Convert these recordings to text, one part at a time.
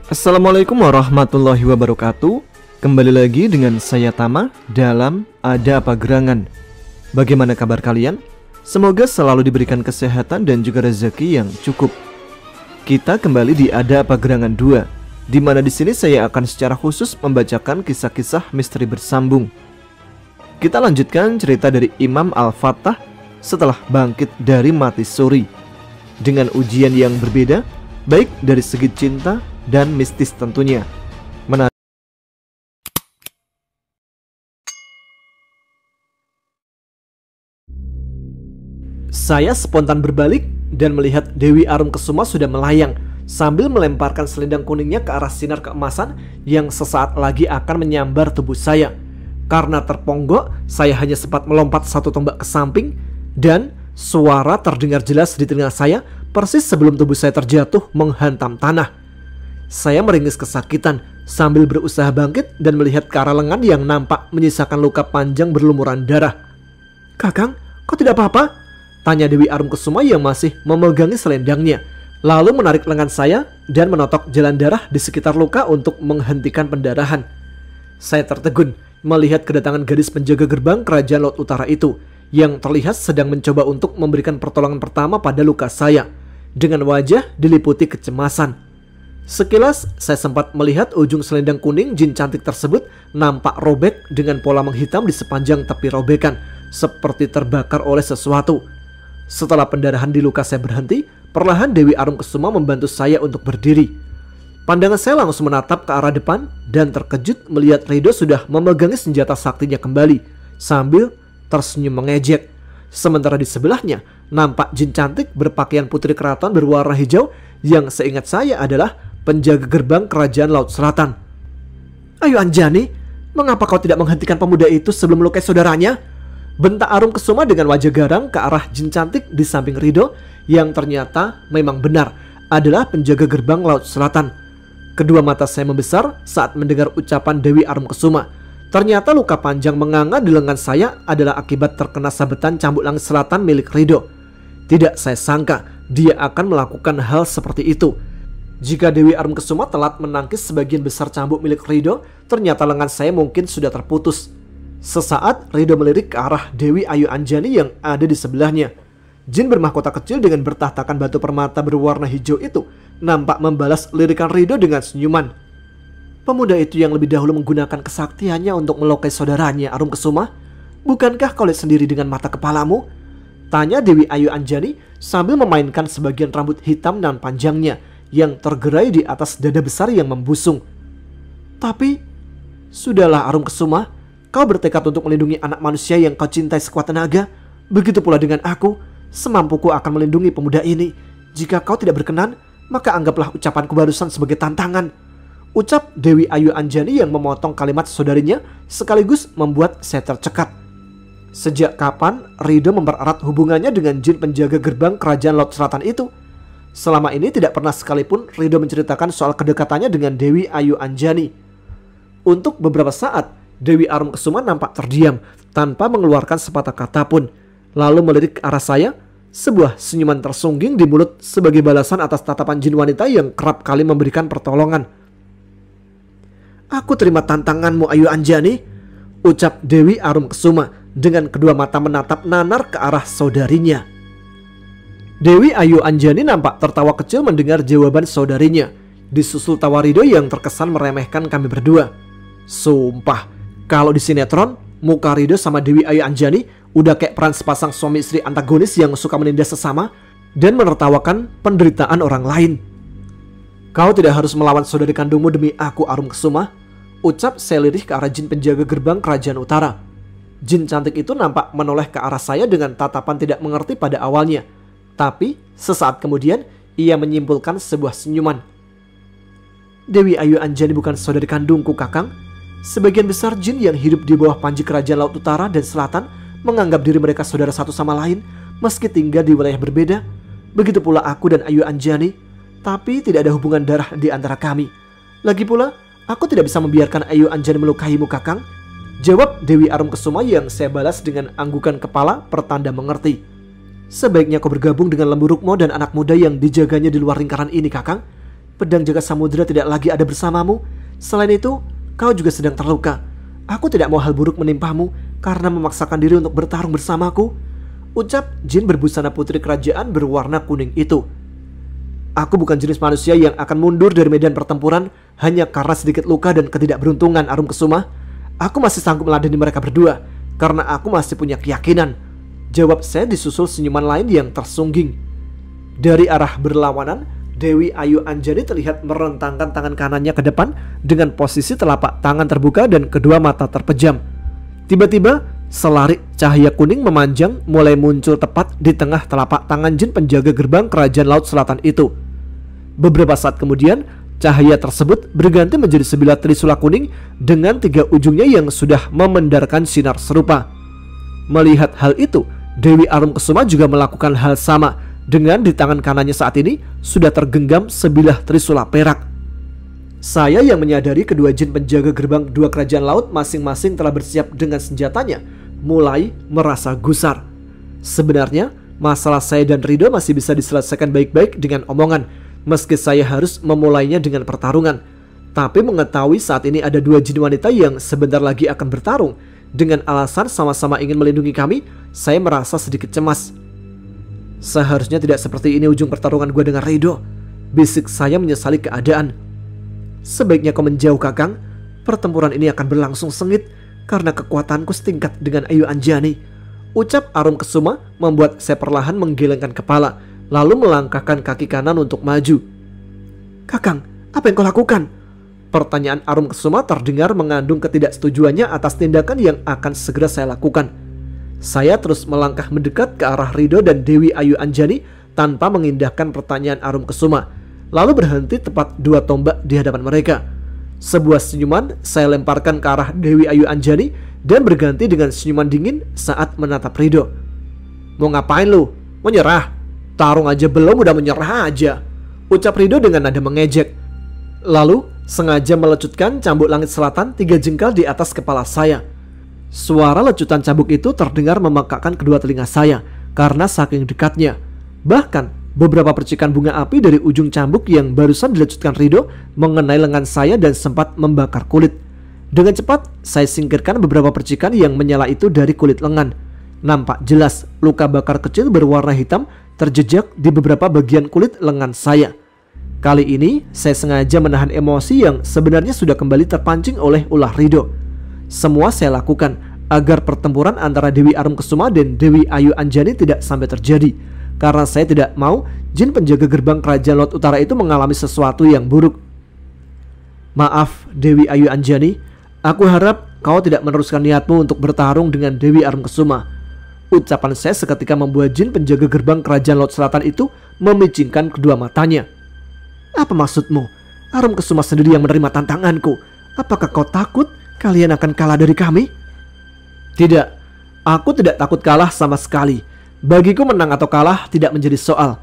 Assalamualaikum warahmatullahi wabarakatuh. Kembali lagi dengan saya Tama dalam Ada Apa Gerangan. Bagaimana kabar kalian? Semoga selalu diberikan kesehatan dan juga rezeki yang cukup. Kita kembali di Ada Apa Gerangan 2, di mana di sini saya akan secara khusus membacakan kisah-kisah misteri bersambung. Kita lanjutkan cerita dari Imam Al-Fattah setelah bangkit dari mati suri, dengan ujian yang berbeda, baik dari segi cinta dan mistis tentunya. Saya spontan berbalik dan melihat Dewi Arumkesuma sudah melayang sambil melemparkan selendang kuningnya ke arah sinar keemasan yang sesaat lagi akan menyambar tubuh saya. Karena terponggok, saya hanya sempat melompat satu tombak ke samping dan suara terdengar jelas di telinga saya persis sebelum tubuh saya terjatuh menghantam tanah. Saya meringis kesakitan sambil berusaha bangkit dan melihat ke arah lengan yang nampak menyisakan luka panjang berlumuran darah. "Kakang, kau tidak apa-apa?" tanya Dewi Arumkesuma yang masih memegangi selendangnya, lalu menarik lengan saya dan menotok jalan darah di sekitar luka untuk menghentikan pendarahan. Saya tertegun melihat kedatangan gadis penjaga gerbang kerajaan Laut Utara itu yang terlihat sedang mencoba untuk memberikan pertolongan pertama pada luka saya dengan wajah diliputi kecemasan. Sekilas saya sempat melihat ujung selendang kuning jin cantik tersebut nampak robek dengan pola menghitam di sepanjang tepi robekan, seperti terbakar oleh sesuatu. Setelah pendarahan di luka saya berhenti, perlahan Dewi Arumkesuma membantu saya untuk berdiri. Pandangan saya langsung menatap ke arah depan dan terkejut melihat Ridho sudah memegangi senjata saktinya kembali sambil tersenyum mengejek. Sementara di sebelahnya nampak jin cantik berpakaian putri keraton berwarna hijau yang seingat saya adalah penjaga gerbang kerajaan Laut Selatan. "Ayo Anjani, mengapa kau tidak menghentikan pemuda itu sebelum melukai saudaranya?" bentak Arumkesuma dengan wajah garang ke arah jin cantik di samping Ridho yang ternyata memang benar adalah penjaga gerbang Laut Selatan. Kedua mata saya membesar saat mendengar ucapan Dewi Arumkesuma. Ternyata luka panjang menganga di lengan saya adalah akibat terkena sabetan cambuk langit selatan milik Ridho. Tidak saya sangka dia akan melakukan hal seperti itu. Jika Dewi Arumkesuma telat menangkis sebagian besar cambuk milik Ridho, ternyata lengan saya mungkin sudah terputus. Sesaat Ridho melirik ke arah Dewi Ayu Anjani yang ada di sebelahnya. Jin bermahkota kecil dengan bertahtakan batu permata berwarna hijau itu nampak membalas lirikan Ridho dengan senyuman. "Pemuda itu yang lebih dahulu menggunakan kesaktiannya untuk melukai saudaranya, Arumkesuma. Bukankah kau lihat sendiri dengan mata kepalamu?" tanya Dewi Ayu Anjani sambil memainkan sebagian rambut hitam dan panjangnya yang tergerai di atas dada besar yang membusung. "Tapi, sudahlah Arumkesuma, kau bertekad untuk melindungi anak manusia yang kau cintai sekuat tenaga. Begitu pula dengan aku, semampuku akan melindungi pemuda ini. Jika kau tidak berkenan, maka anggaplah ucapanku barusan sebagai tantangan," ucap Dewi Ayu Anjani yang memotong kalimat saudarinya sekaligus membuat saya tercekat. Sejak kapan Ridho mempererat hubungannya dengan jin penjaga gerbang kerajaan Laut Selatan itu? Selama ini tidak pernah sekalipun Ridho menceritakan soal kedekatannya dengan Dewi Ayu Anjani. Untuk beberapa saat, Dewi Arumkesuma nampak terdiam tanpa mengeluarkan sepatah kata pun, lalu melirik ke arah saya. Sebuah senyuman tersungging di mulut sebagai balasan atas tatapan jin wanita yang kerap kali memberikan pertolongan. "Aku terima tantanganmu Ayu Anjani," ucap Dewi Arumkesuma dengan kedua mata menatap nanar ke arah saudarinya. Dewi Ayu Anjani nampak tertawa kecil mendengar jawaban saudarinya, disusul tawa Ridho yang terkesan meremehkan kami berdua. Sumpah, kalau di sinetron, muka Ridho sama Dewi Ayu Anjani udah kayak peran sepasang suami istri antagonis yang suka menindas sesama dan menertawakan penderitaan orang lain. "Kau tidak harus melawan saudari kandungmu demi aku Arumkesuma," ucap saya lirih ke arah jin penjaga gerbang kerajaan utara. Jin cantik itu nampak menoleh ke arah saya dengan tatapan tidak mengerti pada awalnya, tapi sesaat kemudian ia menyimpulkan sebuah senyuman. "Dewi Ayu Anjani bukan saudari kandungku, Kakang. Sebagian besar jin yang hidup di bawah panji kerajaan Laut Utara dan Selatan menganggap diri mereka saudara satu sama lain meski tinggal di wilayah berbeda. Begitu pula aku dan Ayu Anjani, tapi tidak ada hubungan darah di antara kami. Lagi pula, aku tidak bisa membiarkan Ayu Anjani melukaimu, Kakang," jawab Dewi Arumkesuma yang saya balas dengan anggukan kepala pertanda mengerti. "Sebaiknya kau bergabung dengan Lembu Rukmo dan anak muda yang dijaganya di luar lingkaran ini, Kakang. pedang jaga samudera tidak lagi ada bersamamu. Selain itu, kau juga sedang terluka. Aku tidak mau hal buruk menimpamu karena memaksakan diri untuk bertarung bersamaku, ucap jin berbusana putri kerajaan berwarna kuning itu. Aku bukan jenis manusia yang akan mundur dari medan pertempuran hanya karena sedikit luka dan ketidakberuntungan, Arum Kesuma. Aku masih sanggup meladeni mereka berdua karena aku masih punya keyakinan, jawab saya disusul senyuman lain yang tersungging. Dari arah berlawanan, Dewi Ayu Anjani terlihat merentangkan tangan kanannya ke depan dengan posisi telapak tangan terbuka dan kedua mata terpejam. Tiba-tiba, selari cahaya kuning memanjang mulai muncul tepat di tengah telapak tangan jin penjaga gerbang kerajaan laut selatan itu. Beberapa saat kemudian, cahaya tersebut berganti menjadi sebilah trisula kuning dengan 3 ujungnya yang sudah memendarkan sinar serupa. Melihat hal itu, Dewi Arum Kesuma juga melakukan hal sama. Dengan di tangan kanannya saat ini sudah tergenggam sebilah trisula perak. Saya yang menyadari kedua jin penjaga gerbang dua kerajaan laut masing-masing telah bersiap dengan senjatanya, mulai merasa gusar. Sebenarnya, masalah saya dan Rido masih bisa diselesaikan baik-baik dengan omongan, meski saya harus memulainya dengan pertarungan. Tapi mengetahui saat ini ada 2 jin wanita yang sebentar lagi akan bertarung dengan alasan sama-sama ingin melindungi kami, saya merasa sedikit cemas. Seharusnya tidak seperti ini ujung pertarungan gue dengan Rido, bisik saya menyesali keadaan. Sebaiknya kau menjauh, Kakang. Pertempuran ini akan berlangsung sengit karena kekuatanku setingkat dengan Ayu Anjani, ucap Arum Kesuma membuat saya perlahan menggelengkan kepala, lalu melangkahkan kaki kanan untuk maju. Kakang, apa yang kau lakukan? Pertanyaan Arum Kesuma terdengar mengandung ketidaksetujuannya atas tindakan yang akan segera saya lakukan. Saya terus melangkah mendekat ke arah Rido dan Dewi Ayu Anjani tanpa mengindahkan pertanyaan Arum Kesuma, lalu berhenti tepat 2 tombak di hadapan mereka. Sebuah senyuman saya lemparkan ke arah Dewi Ayu Anjani dan berganti dengan senyuman dingin saat menatap Rido. Mau ngapain lu? Menyerah? Tarung aja belum udah menyerah aja, ucap Rido dengan nada mengejek. Lalu sengaja melecutkan cambuk langit selatan 3 jengkal di atas kepala saya. Suara lecutan cambuk itu terdengar memekakkan kedua telinga saya karena saking dekatnya. Bahkan beberapa percikan bunga api dari ujung cambuk yang barusan dilecutkan Rido mengenai lengan saya dan sempat membakar kulit. Dengan cepat saya singkirkan beberapa percikan yang menyala itu dari kulit lengan. Nampak jelas luka bakar kecil berwarna hitam terjejak di beberapa bagian kulit lengan saya. Kali ini saya sengaja menahan emosi yang sebenarnya sudah kembali terpancing oleh ulah Rido. Semua saya lakukan agar pertempuran antara Dewi Arum Kesuma dan Dewi Ayu Anjani tidak sampai terjadi, karena saya tidak mau jin penjaga gerbang kerajaan laut utara itu mengalami sesuatu yang buruk. Maaf Dewi Ayu Anjani, aku harap kau tidak meneruskan niatmu untuk bertarung dengan Dewi Arum Kesuma. Ucapan saya seketika membuat jin penjaga gerbang kerajaan laut selatan itu memicingkan kedua matanya. Apa maksudmu? Arum Kesuma sendiri yang menerima tantanganku. Apakah kau takut kalian akan kalah dari kami? Tidak, aku tidak takut kalah sama sekali. Bagiku menang atau kalah tidak menjadi soal.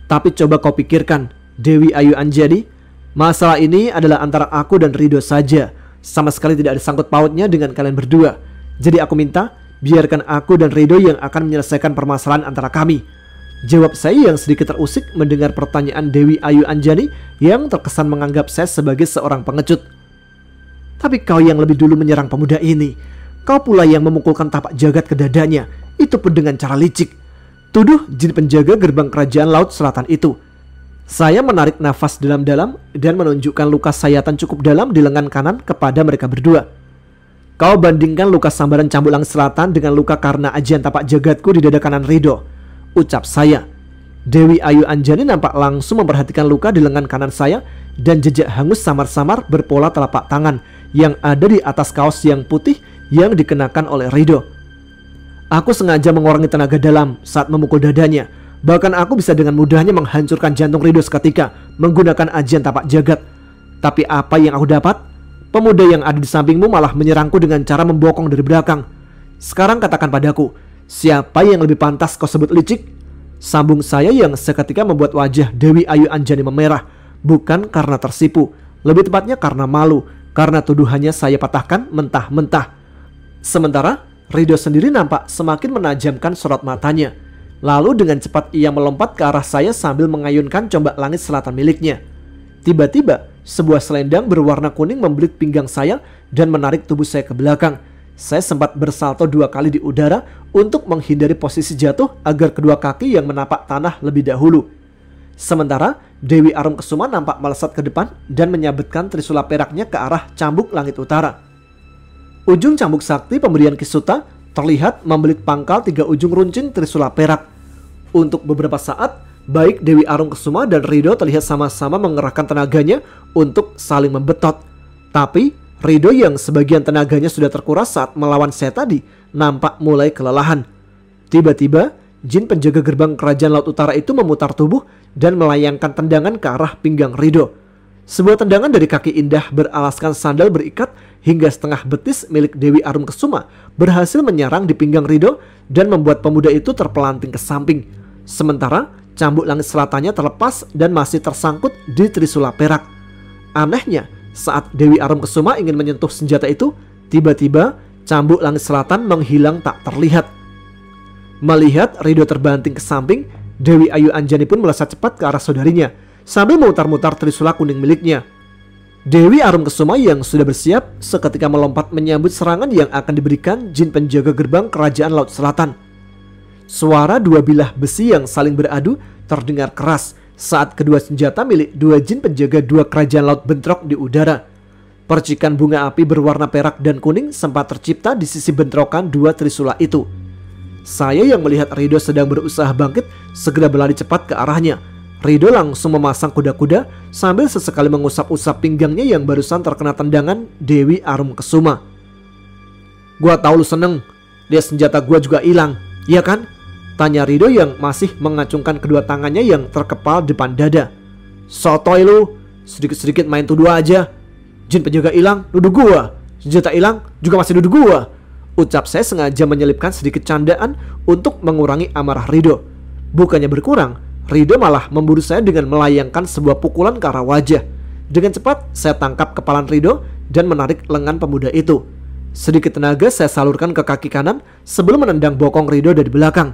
Tapi coba kau pikirkan, Dewi Ayu Anjani, masalah ini adalah antara aku dan Rido saja. Sama sekali tidak ada sangkut pautnya dengan kalian berdua. Jadi aku minta, biarkan aku dan Rido yang akan menyelesaikan permasalahan antara kami, jawab saya yang sedikit terusik mendengar pertanyaan Dewi Ayu Anjani yang terkesan menganggap saya sebagai seorang pengecut. Tapi kau yang lebih dulu menyerang pemuda ini. Kau pula yang memukulkan tapak jagat ke dadanya. Itu pun dengan cara licik, tuduh jin penjaga gerbang kerajaan laut selatan itu. Saya menarik nafas dalam-dalam dan menunjukkan luka sayatan cukup dalam di lengan kanan kepada mereka berdua. Kau bandingkan luka sambaran cambuk langit selatan dengan luka karena ajian tapak jagatku di dada kanan Rido, ucap saya. Dewi Ayu Anjani nampak langsung memperhatikan luka di lengan kanan saya dan jejak hangus samar-samar berpola telapak tangan yang ada di atas kaos yang putih yang dikenakan oleh Rido. Aku sengaja mengurangi tenaga dalam saat memukul dadanya. Bahkan aku bisa dengan mudahnya menghancurkan jantung Rido seketika menggunakan ajian tapak jagat. Tapi apa yang aku dapat? Pemuda yang ada di sampingmu malah menyerangku dengan cara membokong dari belakang. Sekarang katakan padaku, siapa yang lebih pantas kau sebut licik? Sambung saya yang seketika membuat wajah Dewi Ayu Anjani memerah. Bukan karena tersipu, lebih tepatnya karena malu, karena tuduhannya saya patahkan mentah-mentah. Sementara Rido sendiri nampak semakin menajamkan sorot matanya. Lalu dengan cepat ia melompat ke arah saya sambil mengayunkan combak langit selatan miliknya. Tiba-tiba, sebuah selendang berwarna kuning membelit pinggang saya dan menarik tubuh saya ke belakang. Saya sempat bersalto 2 kali di udara untuk menghindari posisi jatuh agar kedua kaki yang menapak tanah lebih dahulu. Sementara Dewi Arumkesuma nampak melesat ke depan dan menyabetkan trisula peraknya ke arah cambuk langit utara. Ujung cambuk sakti pemberian Kisuta terlihat membelit pangkal 3 ujung runcing trisula perak. Untuk beberapa saat, baik Dewi Arumkesuma dan Ridho terlihat sama-sama mengerahkan tenaganya untuk saling membetot. Tapi Ridho yang sebagian tenaganya sudah terkuras saat melawan saya tadi nampak mulai kelelahan. Tiba-tiba, jin penjaga gerbang kerajaan laut utara itu memutar tubuh dan melayangkan tendangan ke arah pinggang Ridho. Sebuah tendangan dari kaki indah beralaskan sandal berikat hingga setengah betis milik Dewi Arumkesuma berhasil menyerang di pinggang Ridho dan membuat pemuda itu terpelanting ke samping. Sementara cambuk langit selatannya terlepas dan masih tersangkut di trisula perak. Anehnya, saat Dewi Arumkesuma ingin menyentuh senjata itu, tiba-tiba cambuk langit selatan menghilang tak terlihat. Melihat Ridho terbanting ke samping, Dewi Ayu Anjani pun melesat cepat ke arah saudarinya sambil memutar-mutar trisula kuning miliknya. Dewi Arumkesuma yang sudah bersiap seketika melompat menyambut serangan yang akan diberikan jin penjaga gerbang kerajaan laut selatan. Suara 2 bilah besi yang saling beradu terdengar keras saat kedua senjata milik 2 jin penjaga 2 kerajaan laut bentrok di udara. Percikan bunga api berwarna perak dan kuning sempat tercipta di sisi bentrokan 2 trisula itu. Saya yang melihat Ridho sedang berusaha bangkit segera berlari cepat ke arahnya. Ridho langsung memasang kuda-kuda sambil sesekali mengusap-usap pinggangnya yang barusan terkena tendangan Dewi Arumkesuma. "Gua tahu lu seneng, lihat senjata gua juga hilang, iya kan?" tanya Ridho yang masih mengacungkan kedua tangannya yang terkepal depan dada. "Sotoy lu, sedikit-sedikit main tuduh aja. Jin penjaga hilang, nuduh gua. Senjata hilang, juga masih nuduh gua." Ucap saya sengaja menyelipkan sedikit candaan untuk mengurangi amarah Ridho. Bukannya berkurang, Ridho malah memburu saya dengan melayangkan sebuah pukulan ke arah wajah. Dengan cepat, saya tangkap kepalan Ridho dan menarik lengan pemuda itu. Sedikit tenaga saya salurkan ke kaki kanan sebelum menendang bokong Ridho dari belakang.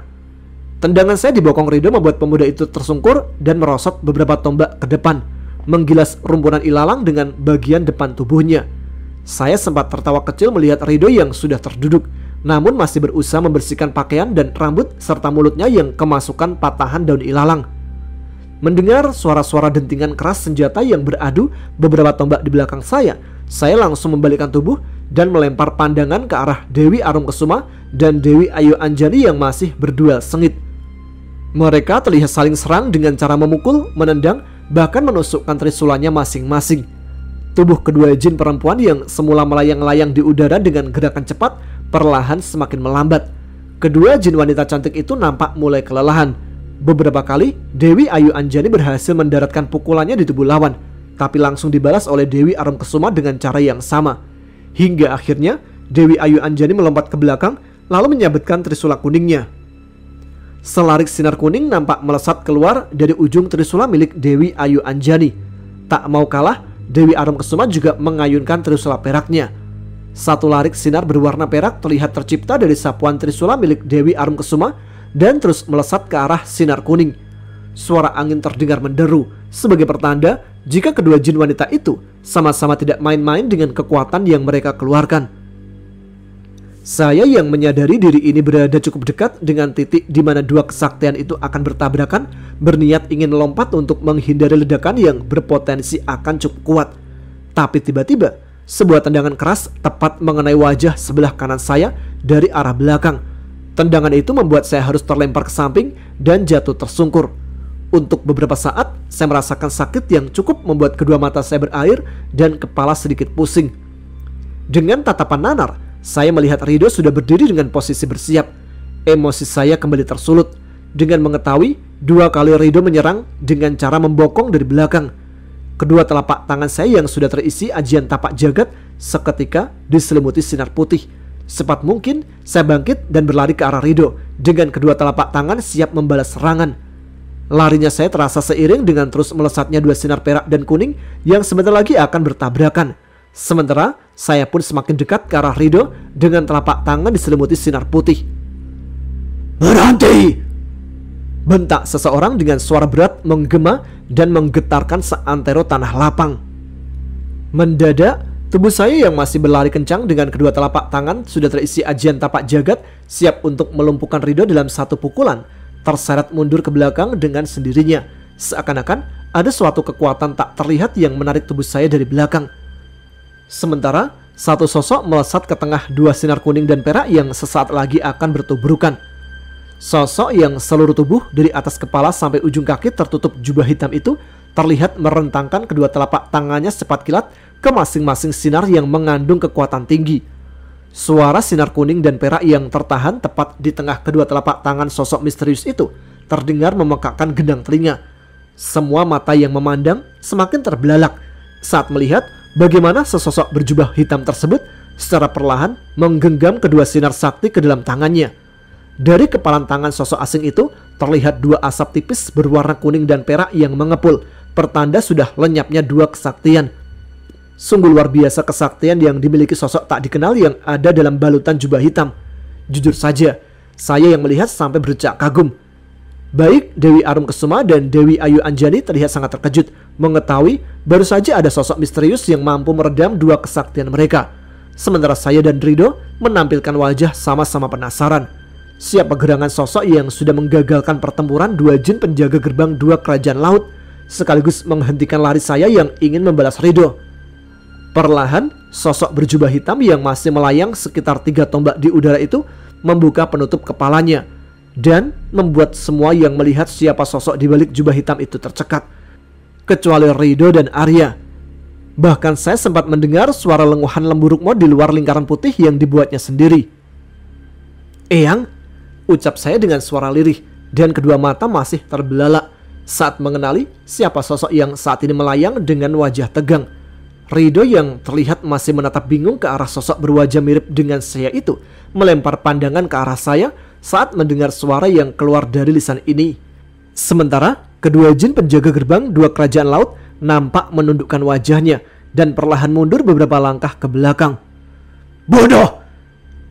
Tendangan saya di bokong Ridho membuat pemuda itu tersungkur dan merosot beberapa tombak ke depan, menggilas rumpunan ilalang dengan bagian depan tubuhnya. Saya sempat tertawa kecil melihat Ridho yang sudah terduduk, namun masih berusaha membersihkan pakaian dan rambut serta mulutnya yang kemasukan patahan daun ilalang. Mendengar suara-suara dentingan keras senjata yang beradu beberapa tombak di belakang saya langsung membalikkan tubuh dan melempar pandangan ke arah Dewi Arumkesuma dan Dewi Ayu Anjani yang masih berduel sengit. Mereka terlihat saling serang dengan cara memukul, menendang, bahkan menusukkan trisulanya masing-masing. Tubuh kedua jin perempuan yang semula melayang-layang di udara dengan gerakan cepat perlahan semakin melambat. Kedua jin wanita cantik itu nampak mulai kelelahan. Beberapa kali Dewi Ayu Anjani berhasil mendaratkan pukulannya di tubuh lawan, tapi langsung dibalas oleh Dewi Arumkesuma dengan cara yang sama. Hingga akhirnya Dewi Ayu Anjani melompat ke belakang lalu menyabetkan trisula kuningnya. Selarik sinar kuning nampak melesat keluar dari ujung trisula milik Dewi Ayu Anjani. Tak mau kalah, Dewi Arumkesuma juga mengayunkan trisula peraknya. Satu larik sinar berwarna perak terlihat tercipta dari sapuan trisula milik Dewi Arumkesuma dan terus melesat ke arah sinar kuning. Suara angin terdengar menderu sebagai pertanda jika kedua jin wanita itu sama-sama tidak main-main dengan kekuatan yang mereka keluarkan. Saya yang menyadari diri ini berada cukup dekat dengan titik di mana dua kesaktian itu akan bertabrakan, berniat ingin lompat untuk menghindari ledakan yang berpotensi akan cukup kuat. Tapi tiba-tiba, sebuah tendangan keras tepat mengenai wajah sebelah kanan saya dari arah belakang. Tendangan itu membuat saya harus terlempar ke samping dan jatuh tersungkur. Untuk beberapa saat, saya merasakan sakit yang cukup membuat kedua mata saya berair dan kepala sedikit pusing. Dengan tatapan nanar, saya melihat Ridho sudah berdiri dengan posisi bersiap. Emosi saya kembali tersulut dengan mengetahui 2 kali Ridho menyerang dengan cara membokong dari belakang. Kedua telapak tangan saya yang sudah terisi ajian tapak jagat seketika diselimuti sinar putih. Cepat mungkin saya bangkit dan berlari ke arah Ridho dengan kedua telapak tangan siap membalas serangan. Larinya saya terasa seiring dengan terus melesatnya 2 sinar perak dan kuning yang sebentar lagi akan bertabrakan. Sementara saya pun semakin dekat ke arah Ridho dengan telapak tangan diselimuti sinar putih. "Berhenti!" bentak seseorang dengan suara berat menggema dan menggetarkan seantero tanah lapang. Mendadak, tubuh saya yang masih berlari kencang dengan kedua telapak tangan sudah terisi ajian tapak jagat, siap untuk melumpuhkan Ridho dalam satu pukulan, terseret mundur ke belakang dengan sendirinya. Seakan-akan ada suatu kekuatan tak terlihat yang menarik tubuh saya dari belakang. Sementara satu sosok melesat ke tengah dua sinar kuning dan perak yang sesaat lagi akan bertubrukan. Sosok yang seluruh tubuh dari atas kepala sampai ujung kaki tertutup jubah hitam itu terlihat merentangkan kedua telapak tangannya secepat kilat ke masing-masing sinar yang mengandung kekuatan tinggi. Suara sinar kuning dan perak yang tertahan tepat di tengah kedua telapak tangan sosok misterius itu terdengar memekakkan gendang telinga. Semua mata yang memandang semakin terbelalak saat melihat bagaimana sesosok berjubah hitam tersebut secara perlahan menggenggam kedua sinar sakti ke dalam tangannya. Dari kepalan tangan sosok asing itu terlihat dua asap tipis berwarna kuning dan perak yang mengepul, pertanda sudah lenyapnya dua kesaktian. Sungguh luar biasa kesaktian yang dimiliki sosok tak dikenal yang ada dalam balutan jubah hitam. Jujur saja, saya yang melihat sampai berdecak kagum. Baik Dewi Arumkesuma dan Dewi Ayu Anjani terlihat sangat terkejut mengetahui baru saja ada sosok misterius yang mampu meredam dua kesaktian mereka. Sementara saya dan Ridho menampilkan wajah sama-sama penasaran. Siapa gerangan sosok yang sudah menggagalkan pertempuran dua jin penjaga gerbang dua kerajaan laut, sekaligus menghentikan lari saya yang ingin membalas Ridho. Perlahan, sosok berjubah hitam yang masih melayang sekitar 3 tombak di udara itu membuka penutup kepalanya dan membuat semua yang melihat siapa sosok di balik jubah hitam itu tercekat, kecuali Ridho dan Arya. Bahkan saya sempat mendengar suara lenguhan Lembu Rukmo di luar lingkaran putih yang dibuatnya sendiri. "Eyang," ucap saya dengan suara lirih dan kedua mata masih terbelalak saat mengenali siapa sosok yang saat ini melayang dengan wajah tegang. Ridho yang terlihat masih menatap bingung ke arah sosok berwajah mirip dengan saya itu melempar pandangan ke arah saya saat mendengar suara yang keluar dari lisan ini. Sementara kedua jin penjaga gerbang dua kerajaan laut nampak menundukkan wajahnya dan perlahan mundur beberapa langkah ke belakang. "Bodoh!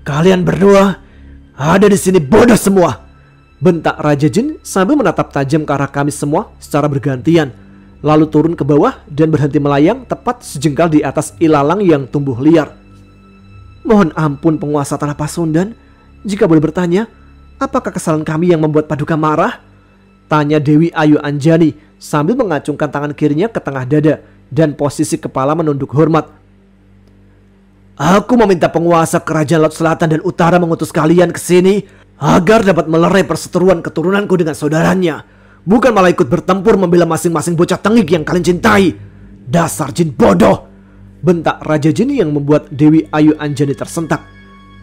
Kalian berdua ada di sini, bodoh semua!" bentak Raja Jin sambil menatap tajam ke arah kami semua secara bergantian, lalu turun ke bawah dan berhenti melayang tepat sejengkal di atas ilalang yang tumbuh liar. "Mohon ampun penguasa tanah Pasundan, jika boleh bertanya, apakah kesalahan kami yang membuat Paduka marah?" tanya Dewi Ayu Anjani sambil mengacungkan tangan kirinya ke tengah dada dan posisi kepala menunduk hormat. "Aku meminta penguasa kerajaan Laut Selatan dan Utara mengutus kalian ke sini agar dapat melerai perseteruan keturunanku dengan saudaranya, bukan malah ikut bertempur membela masing-masing bocah tengik yang kalian cintai. Dasar jin bodoh!" bentak Raja Jin yang membuat Dewi Ayu Anjani tersentak.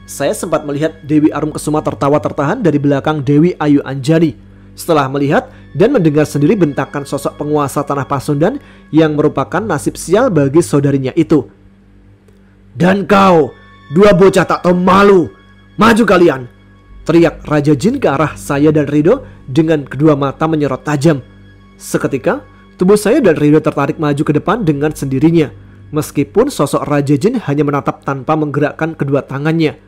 Saya sempat melihat Dewi Arumkesuma tertawa tertahan dari belakang Dewi Ayu Anjani setelah melihat dan mendengar sendiri bentakan sosok penguasa tanah Pasundan yang merupakan nasib sial bagi saudarinya itu. "Dan kau, dua bocah tak tahu malu, maju kalian!" teriak Raja Jin ke arah saya dan Ridho dengan kedua mata menyorot tajam. Seketika, tubuh saya dan Ridho tertarik maju ke depan dengan sendirinya, meskipun sosok Raja Jin hanya menatap tanpa menggerakkan kedua tangannya.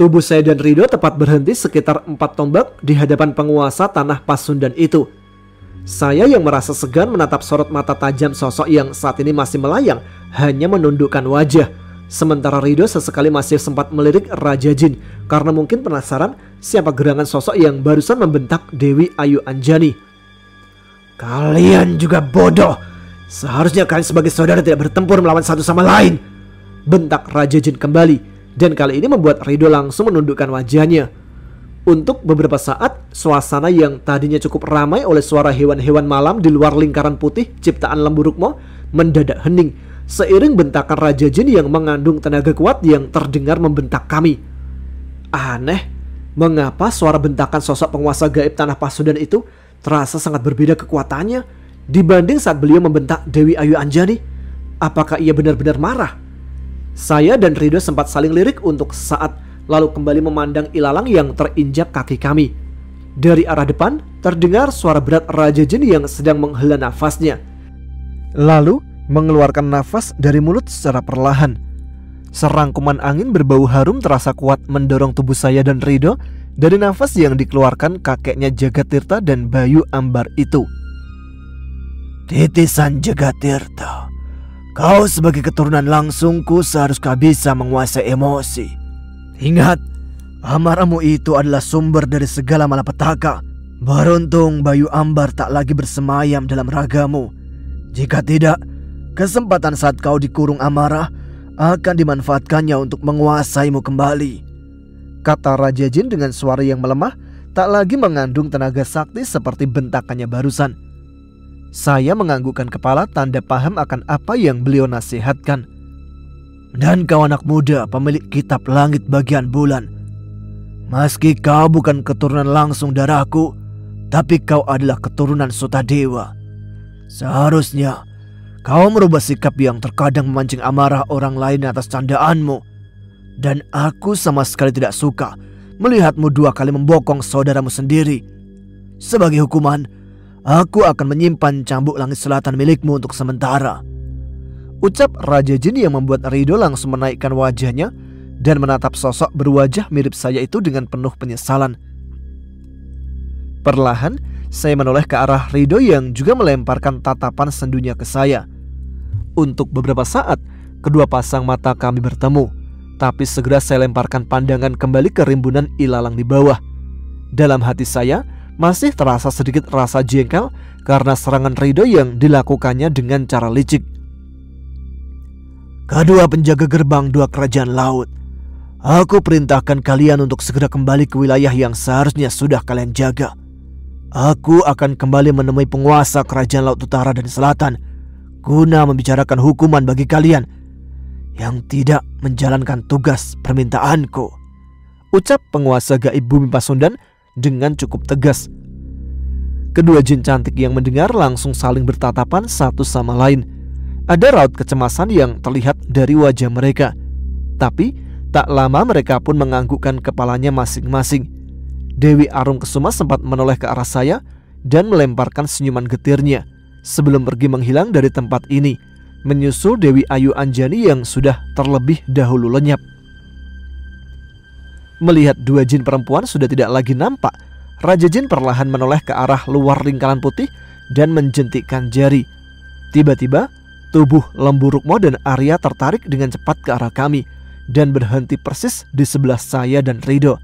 Tubuh saya dan Ridho tepat berhenti sekitar 4 tombak di hadapan penguasa tanah Pasundan itu. Saya yang merasa segan menatap sorot mata tajam sosok yang saat ini masih melayang hanya menundukkan wajah. Sementara Ridho sesekali masih sempat melirik Raja Jin karena mungkin penasaran siapa gerangan sosok yang barusan membentak Dewi Ayu Anjani. "Kalian juga bodoh. Seharusnya kalian sebagai saudara tidak bertempur melawan satu sama lain," bentak Raja Jin kembali. Dan kali ini membuat Ridho langsung menundukkan wajahnya. Untuk beberapa saat, suasana yang tadinya cukup ramai oleh suara hewan-hewan malam di luar lingkaran putih ciptaan Lembu Rukmo mendadak hening seiring bentakan Raja Jin yang mengandung tenaga kuat yang terdengar membentak kami. Aneh, mengapa suara bentakan sosok penguasa gaib tanah Pasundan itu terasa sangat berbeda kekuatannya dibanding saat beliau membentak Dewi Ayu Anjani? Apakah ia benar-benar marah? Saya dan Ridho sempat saling lirik untuk sesaat, lalu kembali memandang ilalang yang terinjak kaki kami. Dari arah depan terdengar suara berat Raja Jin yang sedang menghela nafasnya, lalu mengeluarkan nafas dari mulut secara perlahan. Serangkuman angin berbau harum terasa kuat mendorong tubuh saya dan Ridho dari nafas yang dikeluarkan kakeknya Jagatirta dan Bayu Ambar itu. Titisan Jagatirta, kau sebagai keturunan langsungku seharusnya bisa menguasai emosi. Ingat, amarahmu itu adalah sumber dari segala malapetaka. Beruntung Bayu Ambar tak lagi bersemayam dalam ragamu. Jika tidak, kesempatan saat kau dikurung amarah akan dimanfaatkannya untuk menguasaimu kembali, kata Raja Jin dengan suara yang melemah, tak lagi mengandung tenaga sakti seperti bentakannya barusan. Saya menganggukkan kepala tanda paham akan apa yang beliau nasihatkan. Dan kau anak muda pemilik kitab langit bagian bulan, meski kau bukan keturunan langsung darahku, tapi kau adalah keturunan Sutadewa. Seharusnya kau merubah sikap yang terkadang memancing amarah orang lain atas candaanmu. Dan aku sama sekali tidak suka melihatmu 2 kali membokong saudaramu sendiri. Sebagai hukuman, aku akan menyimpan cambuk langit selatan milikmu untuk sementara, ucap Raja Jin yang membuat Rido langsung menaikkan wajahnya dan menatap sosok berwajah mirip saya itu dengan penuh penyesalan. Perlahan saya menoleh ke arah Rido yang juga melemparkan tatapan sendunya ke saya. Untuk beberapa saat kedua pasang mata kami bertemu, tapi segera saya lemparkan pandangan kembali ke rimbunan ilalang di bawah. Dalam hati saya masih terasa sedikit rasa jengkel karena serangan Rido yang dilakukannya dengan cara licik. Kedua penjaga gerbang 2 kerajaan laut, aku perintahkan kalian untuk segera kembali ke wilayah yang seharusnya sudah kalian jaga. Aku akan kembali menemui penguasa kerajaan laut utara dan selatan guna membicarakan hukuman bagi kalian yang tidak menjalankan tugas permintaanku, ucap penguasa gaib bumi Pasundan dengan cukup tegas. Kedua jin cantik yang mendengar langsung saling bertatapan satu sama lain. Ada raut kecemasan yang terlihat dari wajah mereka. Tapi tak lama mereka pun menganggukkan kepalanya masing-masing. Dewi Arungkesuma sempat menoleh ke arah saya dan melemparkan senyuman getirnya sebelum pergi menghilang dari tempat ini, menyusul Dewi Ayu Anjani yang sudah terlebih dahulu lenyap. Melihat 2 jin perempuan sudah tidak lagi nampak, Raja Jin perlahan menoleh ke arah luar lingkaran putih dan menjentikkan jari. Tiba-tiba tubuh Lembu Rukmo dan Arya tertarik dengan cepat ke arah kami dan berhenti persis di sebelah saya dan Rido.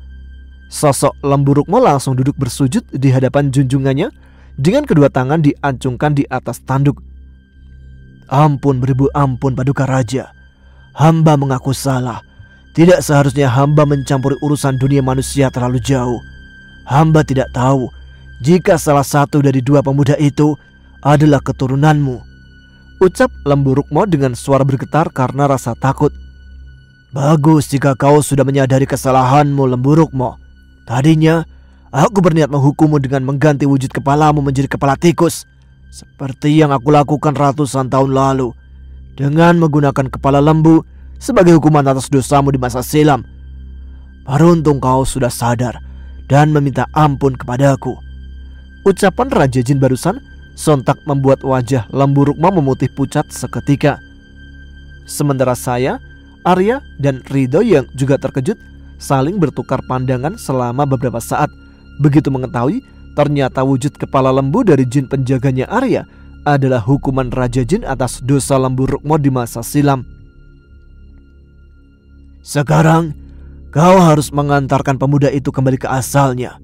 Sosok Lembu Rukmo langsung duduk bersujud di hadapan junjungannya dengan kedua tangan diancungkan di atas tanduk. Ampun beribu ampun Paduka Raja, hamba mengaku salah. Tidak seharusnya hamba mencampuri urusan dunia manusia terlalu jauh. Hamba tidak tahu jika salah satu dari 2 pemuda itu adalah keturunanmu, ucap Lembu Rukmo dengan suara bergetar karena rasa takut. Bagus jika kau sudah menyadari kesalahanmu, Lembu Rukmo. Tadinya aku berniat menghukummu dengan mengganti wujud kepalamu menjadi kepala tikus, seperti yang aku lakukan ratusan tahun lalu, dengan menggunakan kepala lembu sebagai hukuman atas dosamu di masa silam. Beruntung kau sudah sadar dan meminta ampun kepadaku. Ucapan Raja Jin barusan sontak membuat wajah Lembu Rukmo memutih pucat seketika. Sementara saya, Arya, dan Rido yang juga terkejut saling bertukar pandangan selama beberapa saat. Begitu mengetahui ternyata wujud kepala lembu dari jin penjaganya Arya adalah hukuman Raja Jin atas dosa Lembu Rukmo di masa silam. Sekarang kau harus mengantarkan pemuda itu kembali ke asalnya,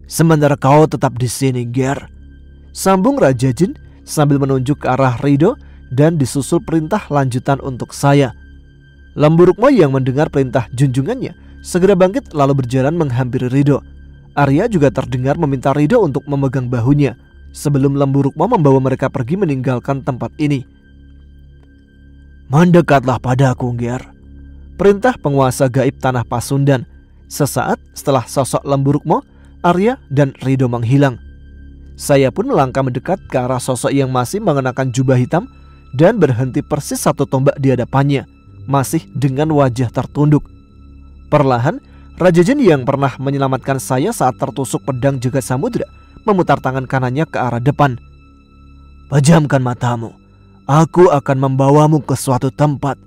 sementara kau tetap di sini, Ger, sambung Raja Jin sambil menunjuk ke arah Rido dan disusul perintah lanjutan untuk saya. Lembu Rukmo yang mendengar perintah junjungannya segera bangkit lalu berjalan menghampiri Rido. Arya juga terdengar meminta Rido untuk memegang bahunya sebelum Lembu Rukmo membawa mereka pergi meninggalkan tempat ini. Mendekatlah padaku, Ger, perintah penguasa gaib tanah Pasundan. Sesaat setelah sosok Lembu Rukmo, Arya dan Rido menghilang. Saya pun melangkah mendekat ke arah sosok yang masih mengenakan jubah hitam dan berhenti persis 1 tombak di hadapannya, masih dengan wajah tertunduk. Perlahan, Raja Jin yang pernah menyelamatkan saya saat tertusuk pedang Jagat Samudra memutar tangan kanannya ke arah depan. Pejamkan matamu, aku akan membawamu ke suatu tempat,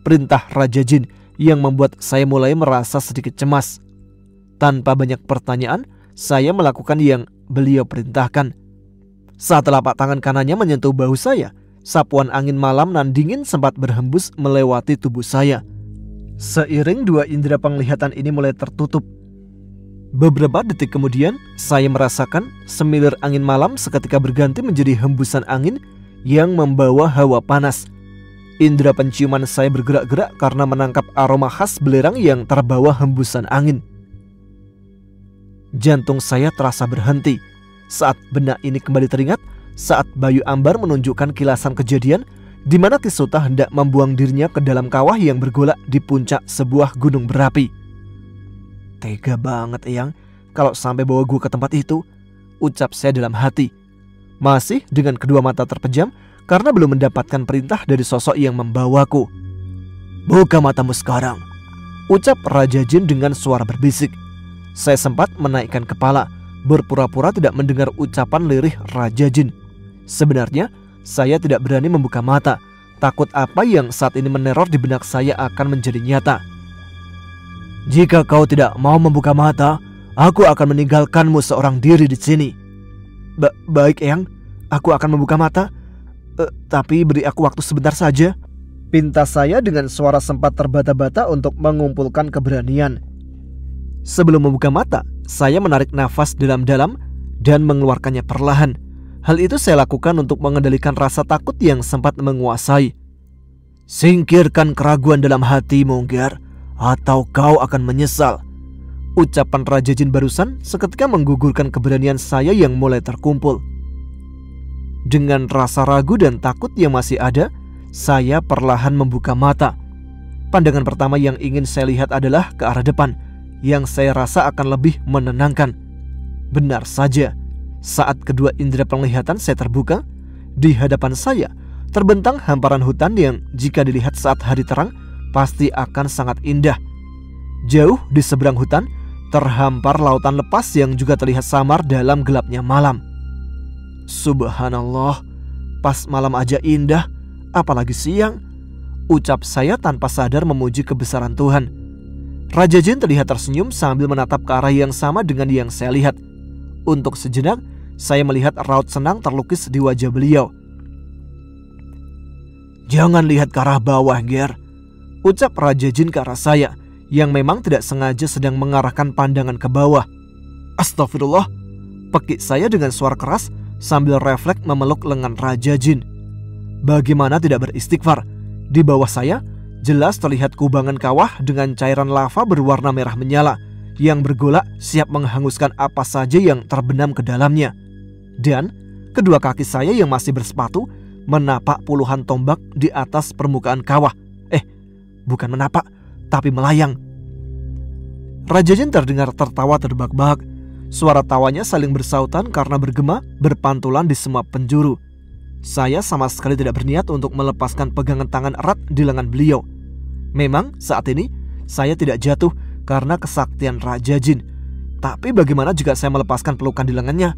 perintah Raja Jin yang membuat saya mulai merasa sedikit cemas. Tanpa banyak pertanyaan, saya melakukan yang beliau perintahkan. Saat telapak tangan kanannya menyentuh bahu saya, sapuan angin malam nan dingin sempat berhembus melewati tubuh saya. Seiring dua indera penglihatan ini mulai tertutup. Beberapa detik kemudian, saya merasakan semilir angin malam seketika berganti menjadi hembusan angin yang membawa hawa panas. Indera penciuman saya bergerak-gerak karena menangkap aroma khas belerang yang terbawa hembusan angin. Jantung saya terasa berhenti saat benda ini kembali teringat saat Bayu Ambar menunjukkan kilasan kejadian di mana Kisuta hendak membuang dirinya ke dalam kawah yang bergolak di puncak sebuah gunung berapi. Tega banget Eyang kalau sampai bawa gue ke tempat itu, ucap saya dalam hati. Masih dengan kedua mata terpejam karena belum mendapatkan perintah dari sosok yang membawaku. Buka matamu sekarang, ucap Raja Jin dengan suara berbisik. Saya sempat menaikkan kepala, berpura-pura tidak mendengar ucapan lirih Raja Jin. Sebenarnya saya tidak berani membuka mata, takut apa yang saat ini meneror di benak saya akan menjadi nyata. Jika kau tidak mau membuka mata, aku akan meninggalkanmu seorang diri di sini. Baik Eyang, aku akan membuka mata. Tapi beri aku waktu sebentar saja, pinta saya dengan suara sempat terbata-bata untuk mengumpulkan keberanian. Sebelum membuka mata, saya menarik nafas dalam-dalam dan mengeluarkannya perlahan. Hal itu saya lakukan untuk mengendalikan rasa takut yang sempat menguasai. Singkirkan keraguan dalam hatimu, Ger, atau kau akan menyesal, ucapan Raja Jin barusan seketika menggugurkan keberanian saya yang mulai terkumpul. Dengan rasa ragu dan takut yang masih ada, saya perlahan membuka mata. Pandangan pertama yang ingin saya lihat adalah ke arah depan, yang saya rasa akan lebih menenangkan. Benar saja, saat kedua indera penglihatan saya terbuka, di hadapan saya terbentang hamparan hutan yang jika dilihat saat hari terang pasti akan sangat indah. Jauh di seberang hutan terhampar lautan lepas yang juga terlihat samar dalam gelapnya malam. Subhanallah, pas malam aja indah, apalagi siang, ucap saya tanpa sadar memuji kebesaran Tuhan. Raja Jin terlihat tersenyum sambil menatap ke arah yang sama dengan yang saya lihat. Untuk sejenak, saya melihat raut senang terlukis di wajah beliau. Jangan lihat ke arah bawah, Ger, ucap Raja Jin ke arah saya yang memang tidak sengaja sedang mengarahkan pandangan ke bawah. Astagfirullah, pekik saya dengan suara keras sambil refleks memeluk lengan Raja Jin. Bagaimana tidak beristighfar? Di bawah saya jelas terlihat kubangan kawah dengan cairan lava berwarna merah menyala yang bergolak siap menghanguskan apa saja yang terbenam ke dalamnya. Dan kedua kaki saya yang masih bersepatu menapak puluhan tombak di atas permukaan kawah. Bukan menapak, tapi melayang. Raja Jin terdengar tertawa terbahak-bahak. Suara tawanya saling bersautan karena bergema berpantulan di semua penjuru. Saya sama sekali tidak berniat untuk melepaskan pegangan tangan erat di lengan beliau. Memang saat ini saya tidak jatuh karena kesaktian Raja Jin. Tapi bagaimana jika saya melepaskan pelukan di lengannya?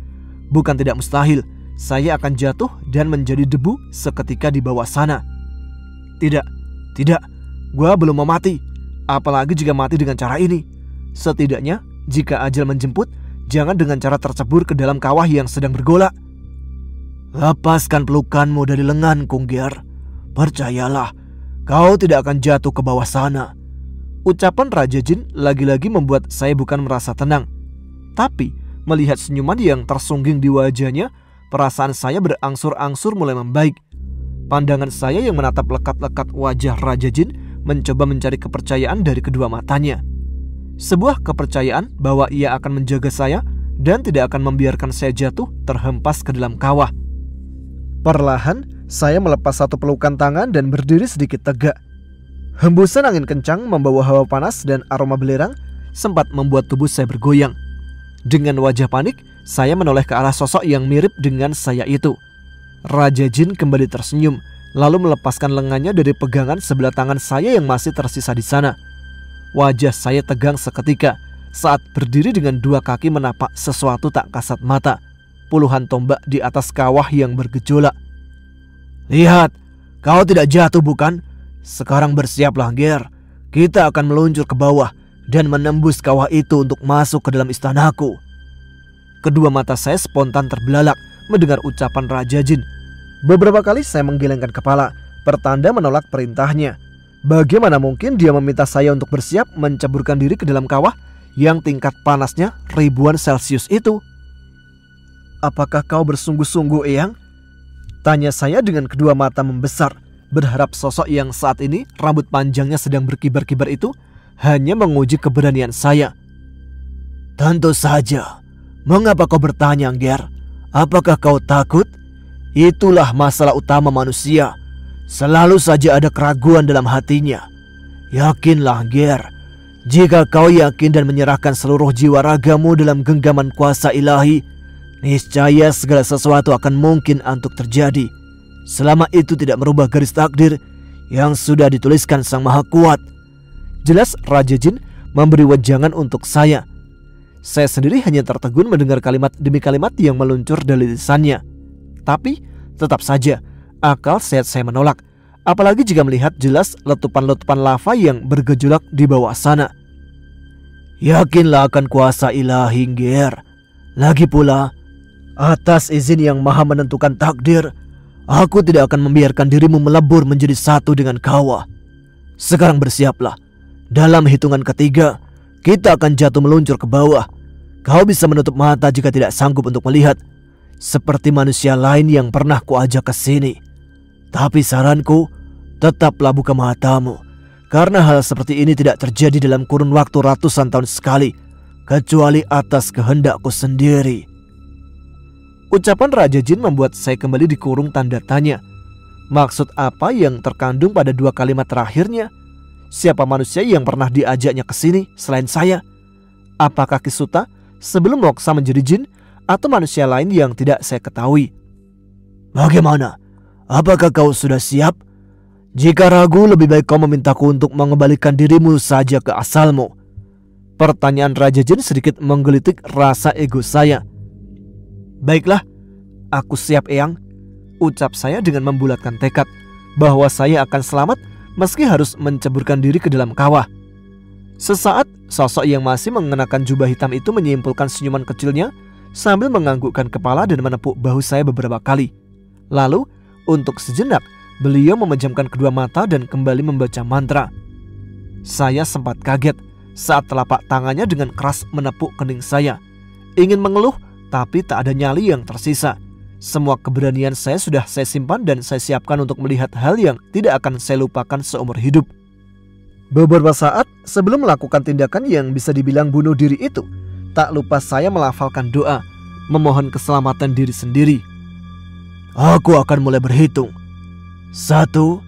Bukan tidak mustahil, saya akan jatuh dan menjadi debu seketika di bawah sana. Tidak. Gua belum mau mati, apalagi jika mati dengan cara ini. Setidaknya, jika ajal menjemput, jangan dengan cara tercebur ke dalam kawah yang sedang bergolak. Lepaskan pelukanmu dari lenganku, Ger. Percayalah, kau tidak akan jatuh ke bawah sana. Ucapan Raja Jin lagi-lagi membuat saya bukan merasa tenang. Tapi, melihat senyuman yang tersungging di wajahnya, perasaan saya berangsur-angsur mulai membaik. Pandangan saya yang menatap lekat-lekat wajah Raja Jin mencoba mencari kepercayaan dari kedua matanya. Sebuah kepercayaan bahwa ia akan menjaga saya dan tidak akan membiarkan saya jatuh terhempas ke dalam kawah. Perlahan, saya melepas satu pelukan tangan dan berdiri sedikit tegak. Hembusan angin kencang membawa hawa panas dan aroma belerang sempat membuat tubuh saya bergoyang. Dengan wajah panik, saya menoleh ke arah sosok yang mirip dengan saya itu. Raja Jin kembali tersenyum, lalu melepaskan lengannya dari pegangan sebelah tangan saya yang masih tersisa di sana. Wajah saya tegang seketika saat berdiri dengan dua kaki menapak sesuatu tak kasat mata. Puluhan tombak di atas kawah yang bergejolak. Lihat, kau tidak jatuh bukan? Sekarang bersiaplah, Ger. Kita akan meluncur ke bawah dan menembus kawah itu untuk masuk ke dalam istanaku. Kedua mata saya spontan terbelalak mendengar ucapan Raja Jin. Beberapa kali saya menggelengkan kepala, pertanda menolak perintahnya. Bagaimana mungkin dia meminta saya untuk bersiap menceburkan diri ke dalam kawah yang tingkat panasnya ribuan Celcius itu? "Apakah kau bersungguh-sungguh, Eyang?" tanya saya dengan kedua mata membesar, berharap sosok yang saat ini rambut panjangnya sedang berkibar-kibar itu hanya menguji keberanian saya. "Tentu saja. Mengapa kau bertanya, Ger? Apakah kau takut? Itulah masalah utama manusia. Selalu saja ada keraguan dalam hatinya. Yakinlah, Ger. Jika kau yakin dan menyerahkan seluruh jiwa ragamu dalam genggaman kuasa ilahi, niscaya segala sesuatu akan mungkin untuk terjadi. Selama itu tidak merubah garis takdir yang sudah dituliskan Sang Maha Kuat." Jelas Raja Jin memberi wejangan untuk saya. Saya sendiri hanya tertegun mendengar kalimat demi kalimat yang meluncur dari lisannya. Tapi tetap saja akal sehat saya menolak, apalagi jika melihat jelas letupan-letupan lava yang bergejolak di bawah sana. "Yakinlah akan kuasa ilahi, Ger. Lagi pula, atas izin yang maha menentukan takdir, aku tidak akan membiarkan dirimu melebur menjadi satu dengan kawah. Sekarang bersiaplah. Dalam hitungan ketiga, kita akan jatuh meluncur ke bawah. Kau bisa menutup mata jika tidak sanggup untuk melihat, seperti manusia lain yang pernah kuajak ke sini. Tapi saranku, tetaplah buka matamu, karena hal seperti ini tidak terjadi dalam kurun waktu ratusan tahun sekali, kecuali atas kehendakku sendiri." Ucapan Raja Jin membuat saya kembali dikurung tanda tanya. Maksud apa yang terkandung pada dua kalimat terakhirnya? Siapa manusia yang pernah diajaknya ke sini selain saya? Apakah Kisuta sebelum Moksa menjadi jin, atau manusia lain yang tidak saya ketahui? "Bagaimana? Apakah kau sudah siap? Jika ragu, lebih baik kau memintaku untuk mengembalikan dirimu saja ke asalmu." Pertanyaan Raja Jin sedikit menggelitik rasa ego saya. "Baiklah, aku siap, Eyang," ucap saya dengan membulatkan tekad bahwa saya akan selamat meski harus menceburkan diri ke dalam kawah. Sesaat, sosok yang masih mengenakan jubah hitam itu menyimpulkan senyuman kecilnya sambil menganggukkan kepala dan menepuk bahu saya beberapa kali. Lalu, untuk sejenak, beliau memejamkan kedua mata dan kembali membaca mantra. Saya sempat kaget saat telapak tangannya dengan keras menepuk kening saya. Ingin mengeluh, tapi tak ada nyali yang tersisa. Semua keberanian saya sudah saya simpan dan saya siapkan untuk melihat hal yang tidak akan saya lupakan seumur hidup. Beberapa saat sebelum melakukan tindakan yang bisa dibilang bunuh diri itu, tak lupa saya melafalkan doa, memohon keselamatan diri sendiri. "Aku akan mulai berhitung. 1."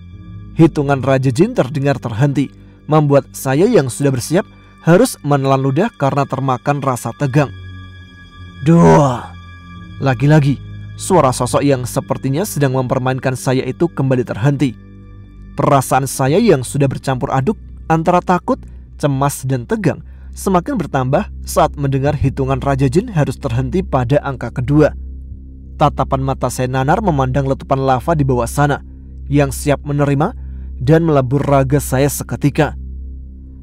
Hitungan Raja Jin terdengar terhenti, membuat saya yang sudah bersiap harus menelan ludah karena termakan rasa tegang. 2. Lagi-lagi, suara sosok yang sepertinya sedang mempermainkan saya itu kembali terhenti. Perasaan saya yang sudah bercampur aduk antara takut, cemas, dan tegang semakin bertambah saat mendengar hitungan Raja Jin harus terhenti pada angka kedua. Tatapan mata saya nanar memandang letupan lava di bawah sana yang siap menerima dan melebur raga saya seketika.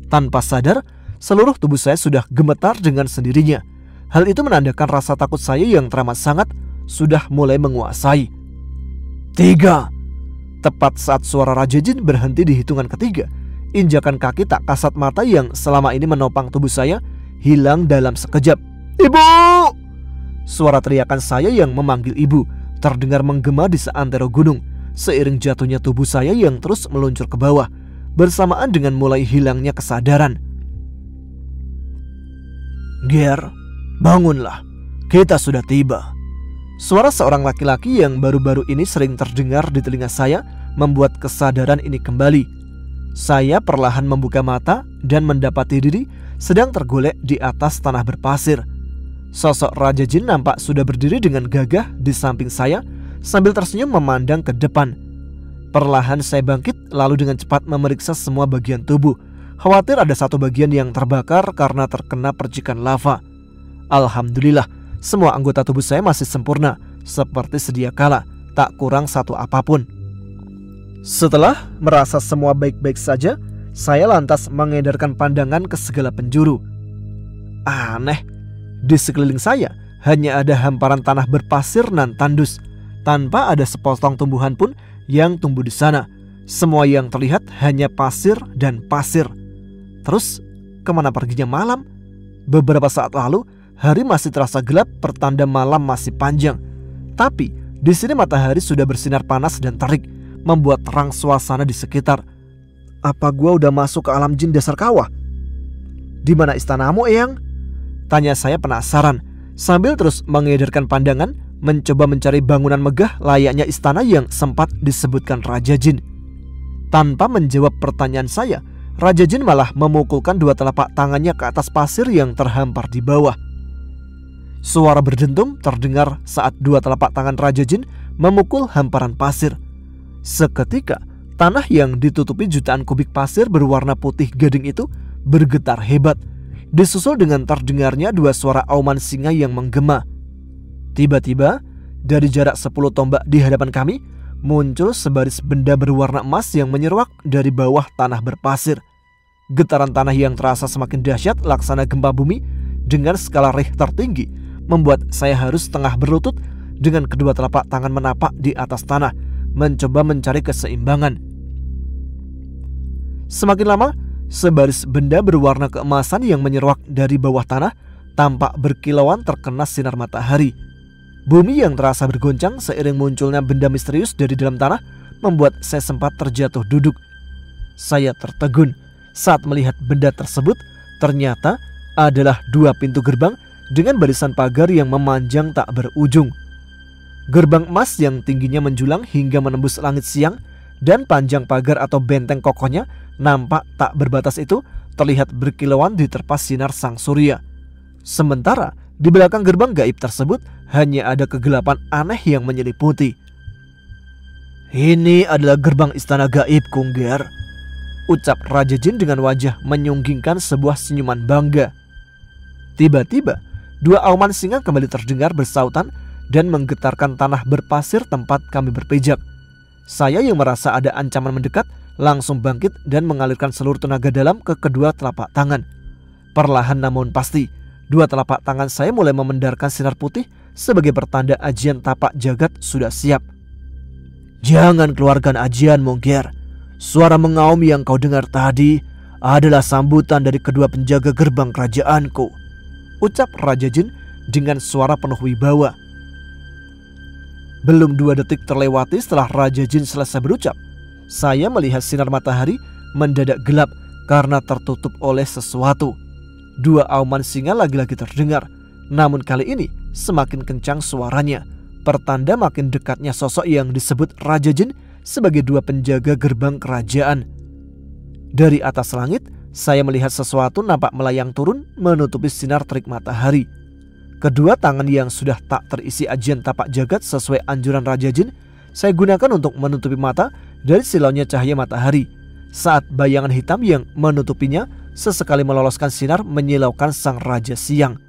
Tanpa sadar, seluruh tubuh saya sudah gemetar dengan sendirinya. Hal itu menandakan rasa takut saya yang teramat sangat sudah mulai menguasai. 3. Tepat saat suara Raja Jin berhenti di hitungan ketiga, injakan kaki tak kasat mata yang selama ini menopang tubuh saya hilang dalam sekejap. "Ibu!" Suara teriakan saya yang memanggil ibu terdengar menggema di seantero gunung, seiring jatuhnya tubuh saya yang terus meluncur ke bawah, bersamaan dengan mulai hilangnya kesadaran. "Ger, bangunlah, kita sudah tiba." Suara seorang laki-laki yang baru-baru ini sering terdengar di telinga saya membuat kesadaran ini kembali. Saya perlahan membuka mata dan mendapati diri sedang tergolek di atas tanah berpasir. Sosok Raja Jin nampak sudah berdiri dengan gagah di samping saya sambil tersenyum memandang ke depan. Perlahan saya bangkit lalu dengan cepat memeriksa semua bagian tubuh. Khawatir ada satu bagian yang terbakar karena terkena percikan lava. Alhamdulillah, semua anggota tubuh saya masih sempurna seperti sedia kala, tak kurang satu apapun. Setelah merasa semua baik-baik saja, Saya lantas mengedarkan pandangan ke segala penjuru. Aneh, di sekeliling saya hanya ada hamparan tanah berpasir nan tandus, tanpa ada sepotong tumbuhan pun yang tumbuh di sana. Semua yang terlihat hanya pasir dan pasir. Terus kemana perginya malam? Beberapa saat lalu hari masih terasa gelap, pertanda malam masih panjang. Tapi di sini matahari sudah bersinar panas dan terik, membuat terang suasana di sekitar. Apa gua udah masuk ke alam jin dasar kawah? Di mana istanamu, Eyang? Tanya saya penasaran, sambil terus mengedarkan pandangan, mencoba mencari bangunan megah layaknya istana yang sempat disebutkan Raja Jin. Tanpa menjawab pertanyaan saya, Raja Jin malah memukulkan dua telapak tangannya ke atas pasir yang terhampar di bawah. Suara berdentum terdengar saat dua telapak tangan Raja Jin memukul hamparan pasir. Seketika, tanah yang ditutupi jutaan kubik pasir berwarna putih gading itu bergetar hebat, disusul dengan terdengarnya dua suara auman singa yang menggema. Tiba-tiba, dari jarak 10 tombak di hadapan kami, muncul sebaris benda berwarna emas yang menyeruak dari bawah tanah berpasir. Getaran tanah yang terasa semakin dahsyat laksana gempa bumi dengan skala Richter tinggi membuat saya harus tengah berlutut dengan kedua telapak tangan menapak di atas tanah, mencoba mencari keseimbangan. Semakin lama, sebaris benda berwarna keemasan yang menyeruak dari bawah tanah tampak berkilauan terkena sinar matahari. Bumi yang terasa bergoncang seiring munculnya benda misterius dari dalam tanah membuat saya sempat terjatuh duduk. Saya tertegun saat melihat benda tersebut ternyata adalah dua pintu gerbang dengan barisan pagar yang memanjang tak berujung. Gerbang emas yang tingginya menjulang hingga menembus langit siang dan panjang pagar atau benteng kokohnya nampak tak berbatas itu terlihat berkilauan diterpa sinar sang surya. Sementara di belakang gerbang gaib tersebut hanya ada kegelapan aneh yang menyeliputi. Ini adalah gerbang istana gaib, Kungger, ucap Raja Jin dengan wajah menyunggingkan sebuah senyuman bangga. Tiba-tiba, dua auman singa kembali terdengar bersautan dan menggetarkan tanah berpasir tempat kami berpijak. Saya yang merasa ada ancaman mendekat langsung bangkit dan mengalirkan seluruh tenaga dalam ke kedua telapak tangan. Perlahan namun pasti, dua telapak tangan saya mulai memendarkan sinar putih sebagai pertanda ajian tapak jagat sudah siap. Jangan keluarkan ajian, Mungkir. Suara mengaum yang kau dengar tadi adalah sambutan dari kedua penjaga gerbang kerajaanku, ucap Raja Jin dengan suara penuh wibawa. Belum 2 detik terlewati setelah Raja Jin selesai berucap, saya melihat sinar matahari mendadak gelap karena tertutup oleh sesuatu. Dua auman singa lagi-lagi terdengar, namun kali ini semakin kencang suaranya, pertanda makin dekatnya sosok yang disebut Raja Jin sebagai dua penjaga gerbang kerajaan. Dari atas langit, saya melihat sesuatu nampak melayang turun menutupi sinar terik matahari. Kedua tangan yang sudah tak terisi ajian tapak jagat sesuai anjuran Raja Jin, saya gunakan untuk menutupi mata dari silaunya cahaya matahari. Saat bayangan hitam yang menutupinya sesekali meloloskan sinar menyilaukan sang Raja Siang.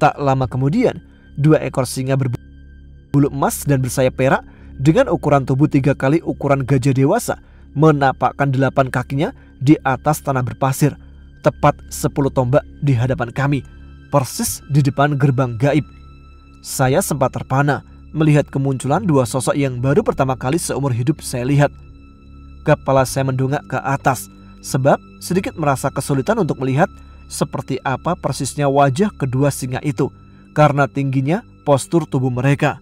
Tak lama kemudian, dua ekor singa berbulu emas dan bersayap perak dengan ukuran tubuh 3 kali ukuran gajah dewasa menapakkan 8 kakinya di atas tanah berpasir, tepat 10 tombak di hadapan kami, persis di depan gerbang gaib. Saya sempat terpana melihat kemunculan dua sosok yang baru pertama kali seumur hidup saya lihat. Kepala saya mendongak ke atas, sebab sedikit merasa kesulitan untuk melihat seperti apa persisnya wajah kedua singa itu karena tingginya postur tubuh mereka.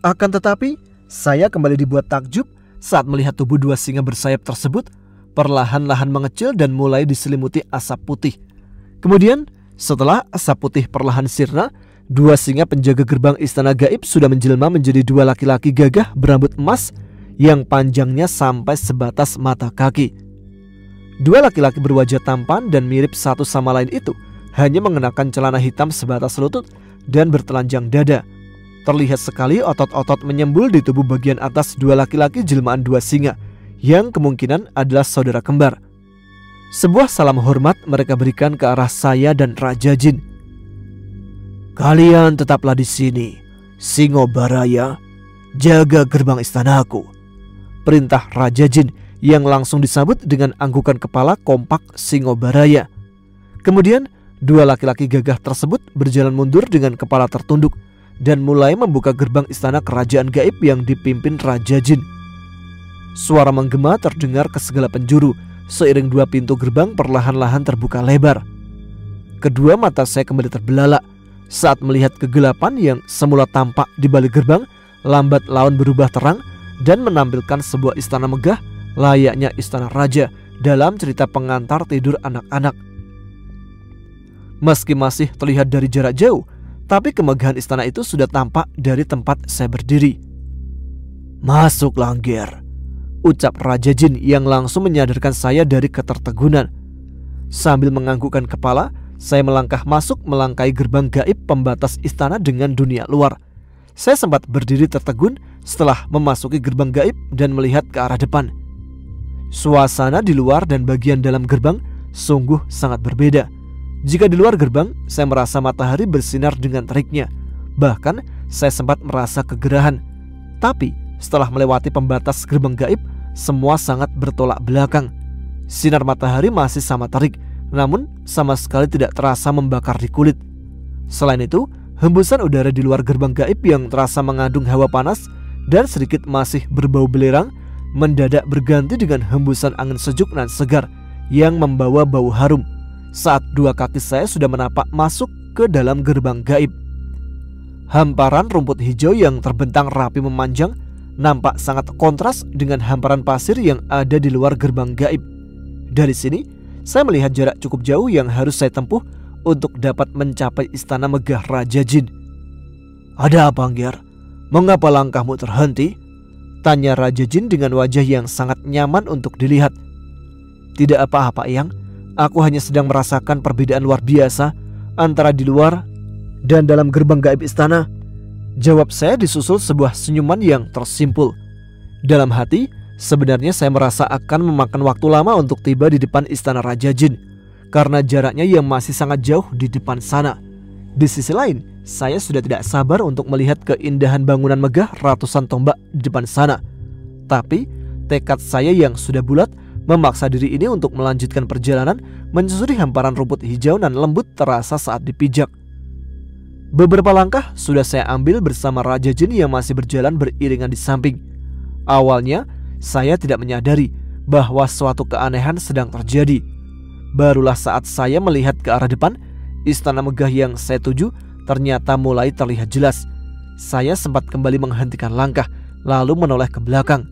Akan tetapi, saya kembali dibuat takjub saat melihat tubuh dua singa bersayap tersebut perlahan-lahan mengecil dan mulai diselimuti asap putih. Kemudian, setelah asap putih perlahan sirna, dua singa penjaga gerbang istana gaib sudah menjelma menjadi dua laki-laki gagah berambut emas yang panjangnya sampai sebatas mata kaki. Dua laki-laki berwajah tampan dan mirip satu sama lain itu hanya mengenakan celana hitam sebatas lutut dan bertelanjang dada. Terlihat sekali otot-otot menyembul di tubuh bagian atas dua laki-laki jelmaan dua singa yang kemungkinan adalah saudara kembar. Sebuah salam hormat mereka berikan ke arah saya dan Raja Jin. Kalian tetaplah di sini, Singo Baraya, jaga gerbang istanaku, perintah Raja Jin yang langsung disambut dengan anggukan kepala kompak Singobaraya. Kemudian dua laki-laki gagah tersebut berjalan mundur dengan kepala tertunduk dan mulai membuka gerbang istana kerajaan gaib yang dipimpin Raja Jin. Suara menggema terdengar ke segala penjuru seiring dua pintu gerbang perlahan-lahan terbuka lebar. Kedua mata saya kembali terbelalak saat melihat kegelapan yang semula tampak di balik gerbang lambat laun berubah terang dan menampilkan sebuah istana megah layaknya istana raja dalam cerita pengantar tidur anak-anak. Meski masih terlihat dari jarak jauh, tapi kemegahan istana itu sudah tampak dari tempat saya berdiri. "Masuklah, Angger," ucap Raja Jin yang langsung menyadarkan saya dari ketertegunan. Sambil menganggukkan kepala, saya melangkah masuk melangkai gerbang gaib pembatas istana dengan dunia luar. Saya sempat berdiri tertegun setelah memasuki gerbang gaib dan melihat ke arah depan. Suasana di luar dan bagian dalam gerbang sungguh sangat berbeda. Jika di luar gerbang, saya merasa matahari bersinar dengan teriknya. Bahkan saya sempat merasa kegerahan. Tapi setelah melewati pembatas gerbang gaib, semua sangat bertolak belakang. Sinar matahari masih sama terik, namun sama sekali tidak terasa membakar di kulit. Selain itu, hembusan udara di luar gerbang gaib yang terasa mengandung hawa panas dan sedikit masih berbau belerang mendadak berganti dengan hembusan angin sejuk dan segar yang membawa bau harum saat dua kaki saya sudah menapak masuk ke dalam gerbang gaib. Hamparan rumput hijau yang terbentang rapi memanjang nampak sangat kontras dengan hamparan pasir yang ada di luar gerbang gaib. Dari sini, saya melihat jarak cukup jauh yang harus saya tempuh untuk dapat mencapai istana megah Raja Jin. "Ada apa, Angger? Mengapa langkahmu terhenti?" tanya Raja Jin dengan wajah yang sangat nyaman untuk dilihat. "Tidak apa-apa, Eyang. Aku hanya sedang merasakan perbedaan luar biasa antara di luar dan dalam gerbang gaib istana," jawab saya disusul sebuah senyuman yang tersimpul. Dalam hati, sebenarnya saya merasa akan memakan waktu lama untuk tiba di depan istana Raja Jin karena jaraknya yang masih sangat jauh di depan sana. Di sisi lain, saya sudah tidak sabar untuk melihat keindahan bangunan megah ratusan tombak di depan sana. Tapi tekad saya yang sudah bulat memaksa diri ini untuk melanjutkan perjalanan menyusuri hamparan rumput hijau dan lembut terasa saat dipijak. Beberapa langkah sudah saya ambil bersama Raja Jin yang masih berjalan beriringan di samping. Awalnya saya tidak menyadari bahwa suatu keanehan sedang terjadi. Barulah saat saya melihat ke arah depan, istana megah yang saya tuju ternyata mulai terlihat jelas. Saya sempat kembali menghentikan langkah lalu menoleh ke belakang.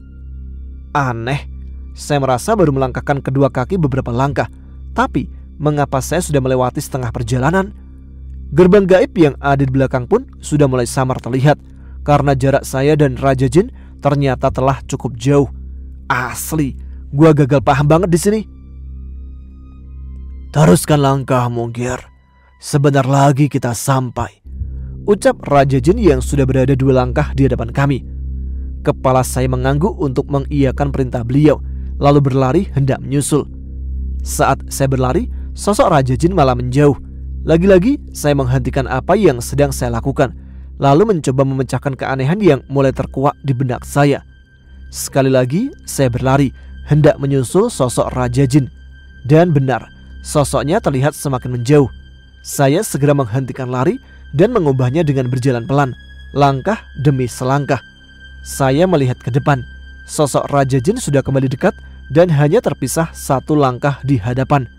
Aneh, saya merasa baru melangkahkan kedua kaki beberapa langkah, tapi mengapa saya sudah melewati setengah perjalanan? Gerbang gaib yang ada di belakang pun sudah mulai samar terlihat karena jarak saya dan Raja Jin ternyata telah cukup jauh. Asli, gua gagal paham banget di sini. "Teruskan langkahmu, Ger. Sebentar lagi kita sampai," ucap Raja Jin yang sudah berada 2 langkah di hadapan kami. Kepala saya mengangguk untuk mengiyakan perintah beliau, lalu berlari hendak menyusul. Saat saya berlari, sosok Raja Jin malah menjauh. Lagi-lagi saya menghentikan apa yang sedang saya lakukan, lalu mencoba memecahkan keanehan yang mulai terkuak di benak saya. Sekali lagi saya berlari hendak menyusul sosok Raja Jin. Dan benar, sosoknya terlihat semakin menjauh. Saya segera menghentikan lari dan mengubahnya dengan berjalan pelan, langkah demi selangkah. Saya melihat ke depan. Sosok Raja Jin sudah kembali dekat dan hanya terpisah 1 langkah di hadapan.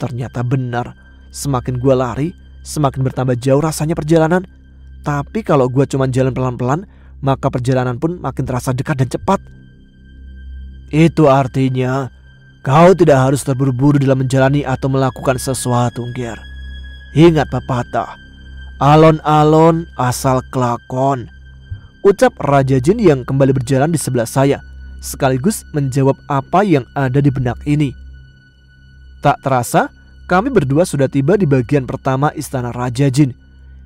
Ternyata benar, semakin gua lari, semakin bertambah jauh rasanya perjalanan. Tapi kalau gua cuma jalan pelan-pelan, maka perjalanan pun makin terasa dekat dan cepat. Itu artinya kau tidak harus terburu-buru dalam menjalani atau melakukan sesuatu, Ger. Ingat pepatah, alon-alon asal kelakon, ucap Raja Jin yang kembali berjalan di sebelah saya, sekaligus menjawab apa yang ada di benak ini. Tak terasa, kami berdua sudah tiba di bagian pertama istana Raja Jin.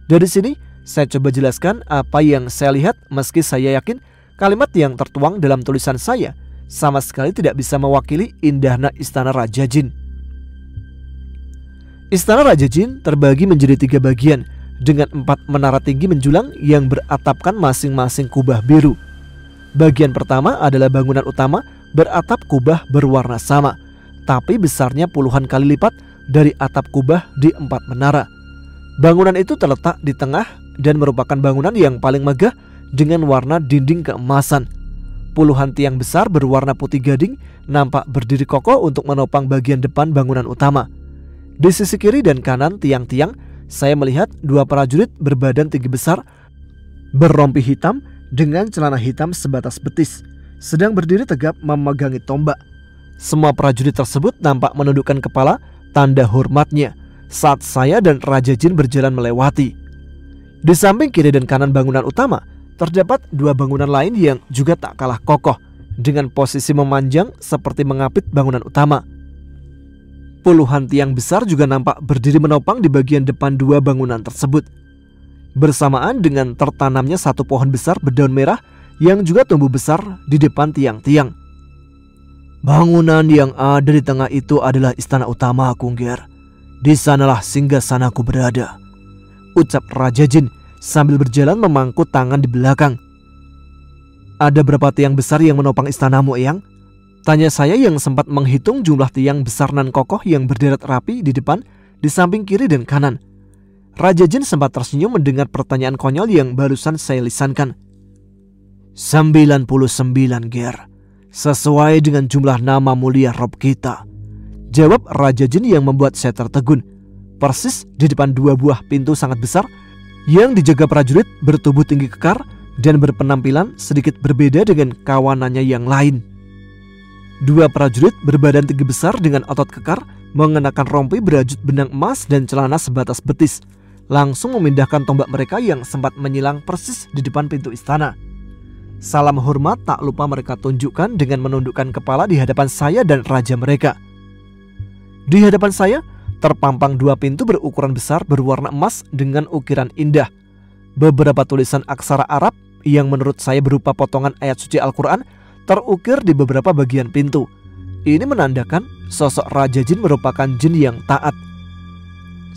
Dari sini, saya coba jelaskan apa yang saya lihat, meski saya yakin kalimat yang tertuang dalam tulisan saya sama sekali tidak bisa mewakili indahnya istana Raja Jin. Istana Raja Jin terbagi menjadi 3 bagian dengan 4 menara tinggi menjulang yang beratapkan masing-masing kubah biru. Bagian pertama adalah bangunan utama beratap kubah berwarna sama, tapi besarnya puluhan kali lipat dari atap kubah di 4 menara. Bangunan itu terletak di tengah dan merupakan bangunan yang paling megah dengan warna dinding keemasan. Puluhan tiang besar berwarna putih gading nampak berdiri kokoh untuk menopang bagian depan bangunan utama. Di sisi kiri dan kanan tiang-tiang, saya melihat 2 prajurit berbadan tinggi besar, berrompi hitam dengan celana hitam sebatas betis, sedang berdiri tegap memegangi tombak. Semua prajurit tersebut nampak menundukkan kepala, tanda hormatnya, saat saya dan Raja Jin berjalan melewati. Di samping kiri dan kanan bangunan utama, terdapat 2 bangunan lain yang juga tak kalah kokoh, dengan posisi memanjang seperti mengapit bangunan utama. Puluhan tiang besar juga nampak berdiri menopang di bagian depan 2 bangunan tersebut, bersamaan dengan tertanamnya 1 pohon besar berdaun merah yang juga tumbuh besar di depan tiang-tiang. Bangunan yang ada di tengah itu adalah istana utama, Kungger. Di sanalah singgasanaku berada, ucap Raja Jin sambil berjalan memangku tangan di belakang. Ada berapa tiang besar yang menopang istanamu, Eyang? Tanya saya yang sempat menghitung jumlah tiang besar nan kokoh yang berderet rapi di depan, di samping kiri dan kanan. Raja Jin sempat tersenyum mendengar pertanyaan konyol yang barusan saya lisankan. 99, Ger. Sesuai dengan jumlah nama mulia Rob kita, jawab Raja Jin yang membuat saya tertegun. Persis di depan 2 buah pintu sangat besar yang dijaga prajurit bertubuh tinggi kekar dan berpenampilan sedikit berbeda dengan kawanannya yang lain. 2 prajurit berbadan tinggi besar dengan otot kekar, mengenakan rompi berajut benang emas dan celana sebatas betis, langsung memindahkan tombak mereka yang sempat menyilang persis di depan pintu istana. Salam hormat tak lupa mereka tunjukkan dengan menundukkan kepala di hadapan saya dan raja mereka. Di hadapan saya terpampang 2 pintu berukuran besar berwarna emas dengan ukiran indah. Beberapa tulisan aksara Arab yang menurut saya berupa potongan ayat suci Al-Quran terukir di beberapa bagian pintu. Ini menandakan sosok Raja Jin merupakan jin yang taat.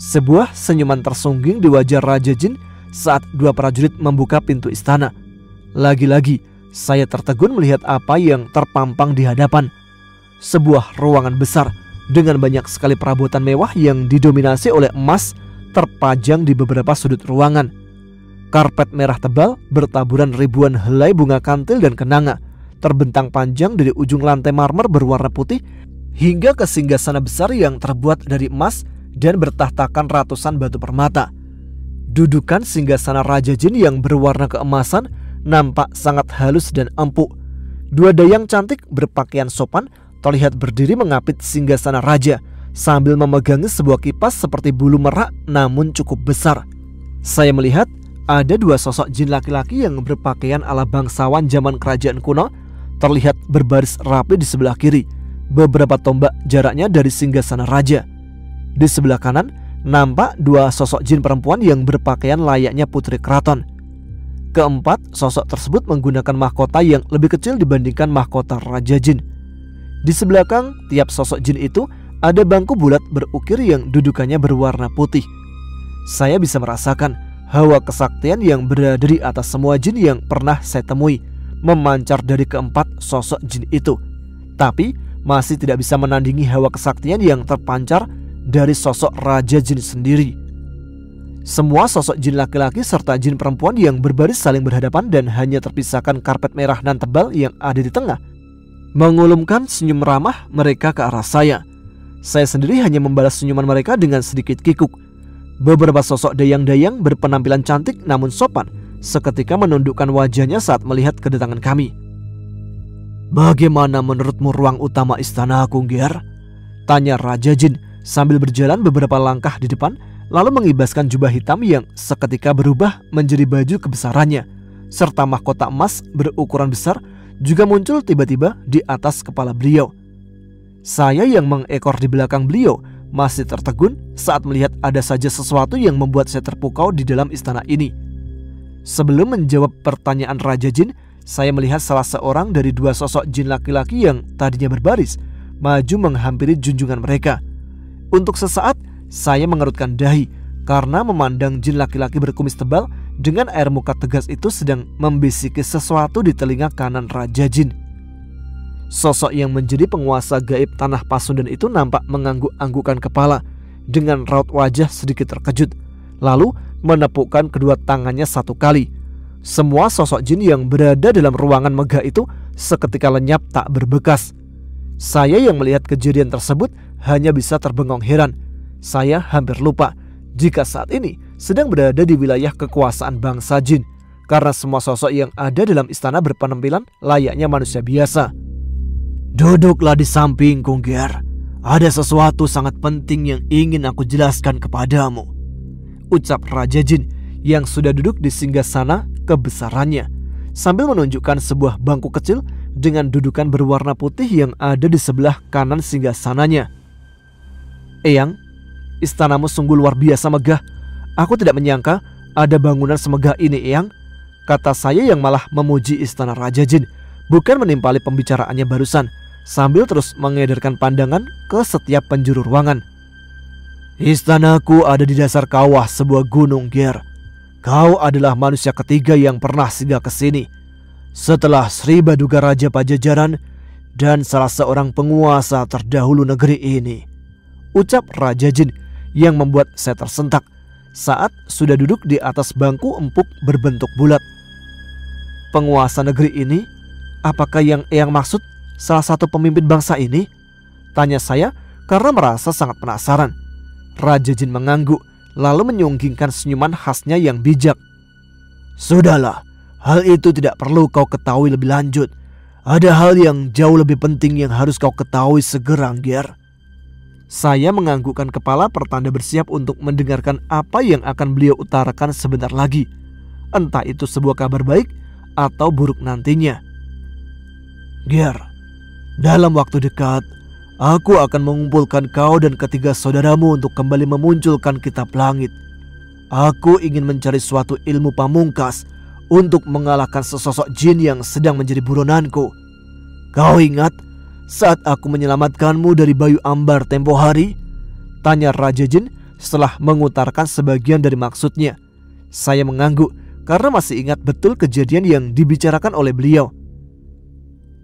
Sebuah senyuman tersungging di wajah Raja Jin saat 2 prajurit membuka pintu istana. Lagi-lagi saya tertegun melihat apa yang terpampang di hadapan. Sebuah ruangan besar dengan banyak sekali perabotan mewah yang didominasi oleh emas terpajang di beberapa sudut ruangan. Karpet merah tebal bertaburan ribuan helai bunga kantil dan kenanga terbentang panjang dari ujung lantai marmer berwarna putih hingga ke singgasana besar yang terbuat dari emas dan bertahtakan ratusan batu permata. Dudukan singgasana Raja Jin yang berwarna keemasan nampak sangat halus dan empuk. 2 dayang cantik berpakaian sopan terlihat berdiri mengapit singgasana raja sambil memegangi sebuah kipas seperti bulu merak namun cukup besar. Saya melihat ada 2 sosok jin laki-laki yang berpakaian ala bangsawan zaman kerajaan kuno terlihat berbaris rapi di sebelah kiri, beberapa tombak jaraknya dari singgasana raja. Di sebelah kanan nampak 2 sosok jin perempuan yang berpakaian layaknya putri keraton. Keempat sosok tersebut menggunakan mahkota yang lebih kecil dibandingkan mahkota Raja Jin. Di sebelakang tiap sosok jin itu ada bangku bulat berukir yang dudukannya berwarna putih. Saya bisa merasakan hawa kesaktian yang berada di atas semua jin yang pernah saya temui memancar dari keempat sosok jin itu. Tapi masih tidak bisa menandingi hawa kesaktian yang terpancar dari sosok Raja Jin sendiri. Semua sosok jin laki-laki serta jin perempuan yang berbaris saling berhadapan dan hanya terpisahkan karpet merah nan tebal yang ada di tengah mengulumkan senyum ramah mereka ke arah saya. Saya sendiri hanya membalas senyuman mereka dengan sedikit kikuk. Beberapa sosok dayang-dayang berpenampilan cantik namun sopan seketika menundukkan wajahnya saat melihat kedatangan kami. Bagaimana menurutmu ruang utama istana, Kungger? Tanya Raja Jin sambil berjalan beberapa langkah di depan, lalu mengibaskan jubah hitam yang seketika berubah menjadi baju kebesarannya, serta mahkota emas berukuran besar juga muncul tiba-tiba di atas kepala beliau. Saya yang mengekor di belakang beliau masih tertegun saat melihat ada saja sesuatu yang membuat saya terpukau di dalam istana ini. Sebelum menjawab pertanyaan Raja Jin, saya melihat salah seorang dari 2 sosok jin laki-laki yang tadinya berbaris maju menghampiri junjungan mereka. Untuk sesaat saya mengerutkan dahi karena memandang jin laki-laki berkumis tebal dengan air muka tegas itu sedang membisiki sesuatu di telinga kanan Raja Jin. Sosok yang menjadi penguasa gaib tanah Pasundan itu nampak mengangguk-anggukkan kepala dengan raut wajah sedikit terkejut, lalu menepukkan kedua tangannya satu kali. Semua sosok jin yang berada dalam ruangan megah itu seketika lenyap tak berbekas. Saya yang melihat kejadian tersebut hanya bisa terbengong heran. Saya hampir lupa jika saat ini sedang berada di wilayah kekuasaan bangsa jin, karena semua sosok yang ada dalam istana berpenampilan layaknya manusia biasa. Duduklah di sampingku, Ger. Ada sesuatu sangat penting yang ingin aku jelaskan kepadamu, ucap Raja Jin yang sudah duduk di singgasana kebesarannya, sambil menunjukkan sebuah bangku kecil dengan dudukan berwarna putih yang ada di sebelah kanan singgasananya. Eyang, istanamu sungguh luar biasa megah. Aku tidak menyangka ada bangunan semegah ini, Eyang, kata saya yang malah memuji istana Raja Jin, bukan menimpali pembicaraannya barusan, sambil terus mengedarkan pandangan ke setiap penjuru ruangan. Istanaku ada di dasar kawah sebuah gunung, Ger. Kau adalah manusia ketiga yang pernah singgah ke sini, setelah Sri Baduga Raja Pajajaran dan salah seorang penguasa terdahulu negeri ini, ucap Raja Jin yang membuat saya tersentak saat sudah duduk di atas bangku empuk berbentuk bulat. Penguasa negeri ini? Apakah yang Eyang maksud salah satu pemimpin bangsa ini? Tanya saya karena merasa sangat penasaran. Raja Jin mengangguk lalu menyunggingkan senyuman khasnya yang bijak. Sudahlah, hal itu tidak perlu kau ketahui lebih lanjut. Ada hal yang jauh lebih penting yang harus kau ketahui segera, Ger. Saya menganggukkan kepala pertanda bersiap untuk mendengarkan apa yang akan beliau utarakan sebentar lagi. Entah itu sebuah kabar baik atau buruk nantinya. Ger, dalam waktu dekat aku akan mengumpulkan kau dan ketiga saudaramu untuk kembali memunculkan kitab langit. Aku ingin mencari suatu ilmu pamungkas untuk mengalahkan sesosok jin yang sedang menjadi buronanku. Kau ingat saat aku menyelamatkanmu dari Bayu Ambar tempo hari? Tanya Raja Jin setelah mengutarakan sebagian dari maksudnya. Saya mengangguk karena masih ingat betul kejadian yang dibicarakan oleh beliau.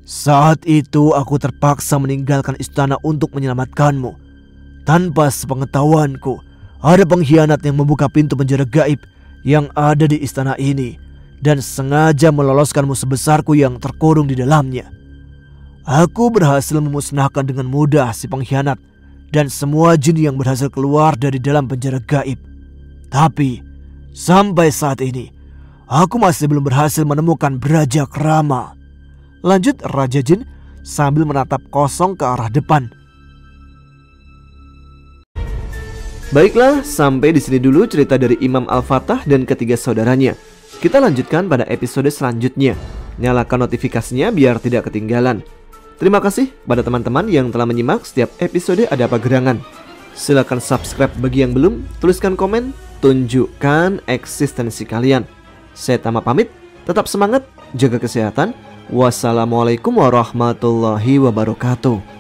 Saat itu aku terpaksa meninggalkan istana untuk menyelamatkanmu. Tanpa sepengetahuanku, ada pengkhianat yang membuka pintu penjara gaib yang ada di istana ini dan sengaja meloloskanmu sebesarku yang terkurung di dalamnya. Aku berhasil memusnahkan dengan mudah si pengkhianat dan semua jin yang berhasil keluar dari dalam penjara gaib. Tapi sampai saat ini aku masih belum berhasil menemukan Braja Krama, lanjut Raja Jin sambil menatap kosong ke arah depan. Baiklah, sampai di sini dulu cerita dari Imam Al-Fatah dan ketiga saudaranya. Kita lanjutkan pada episode selanjutnya. Nyalakan notifikasinya biar tidak ketinggalan. Terima kasih pada teman-teman yang telah menyimak setiap episode Ada Apa Gerangan. Silahkan subscribe bagi yang belum, tuliskan komen, tunjukkan eksistensi kalian. Saya Tama pamit, tetap semangat, jaga kesehatan. Wassalamualaikum warahmatullahi wabarakatuh.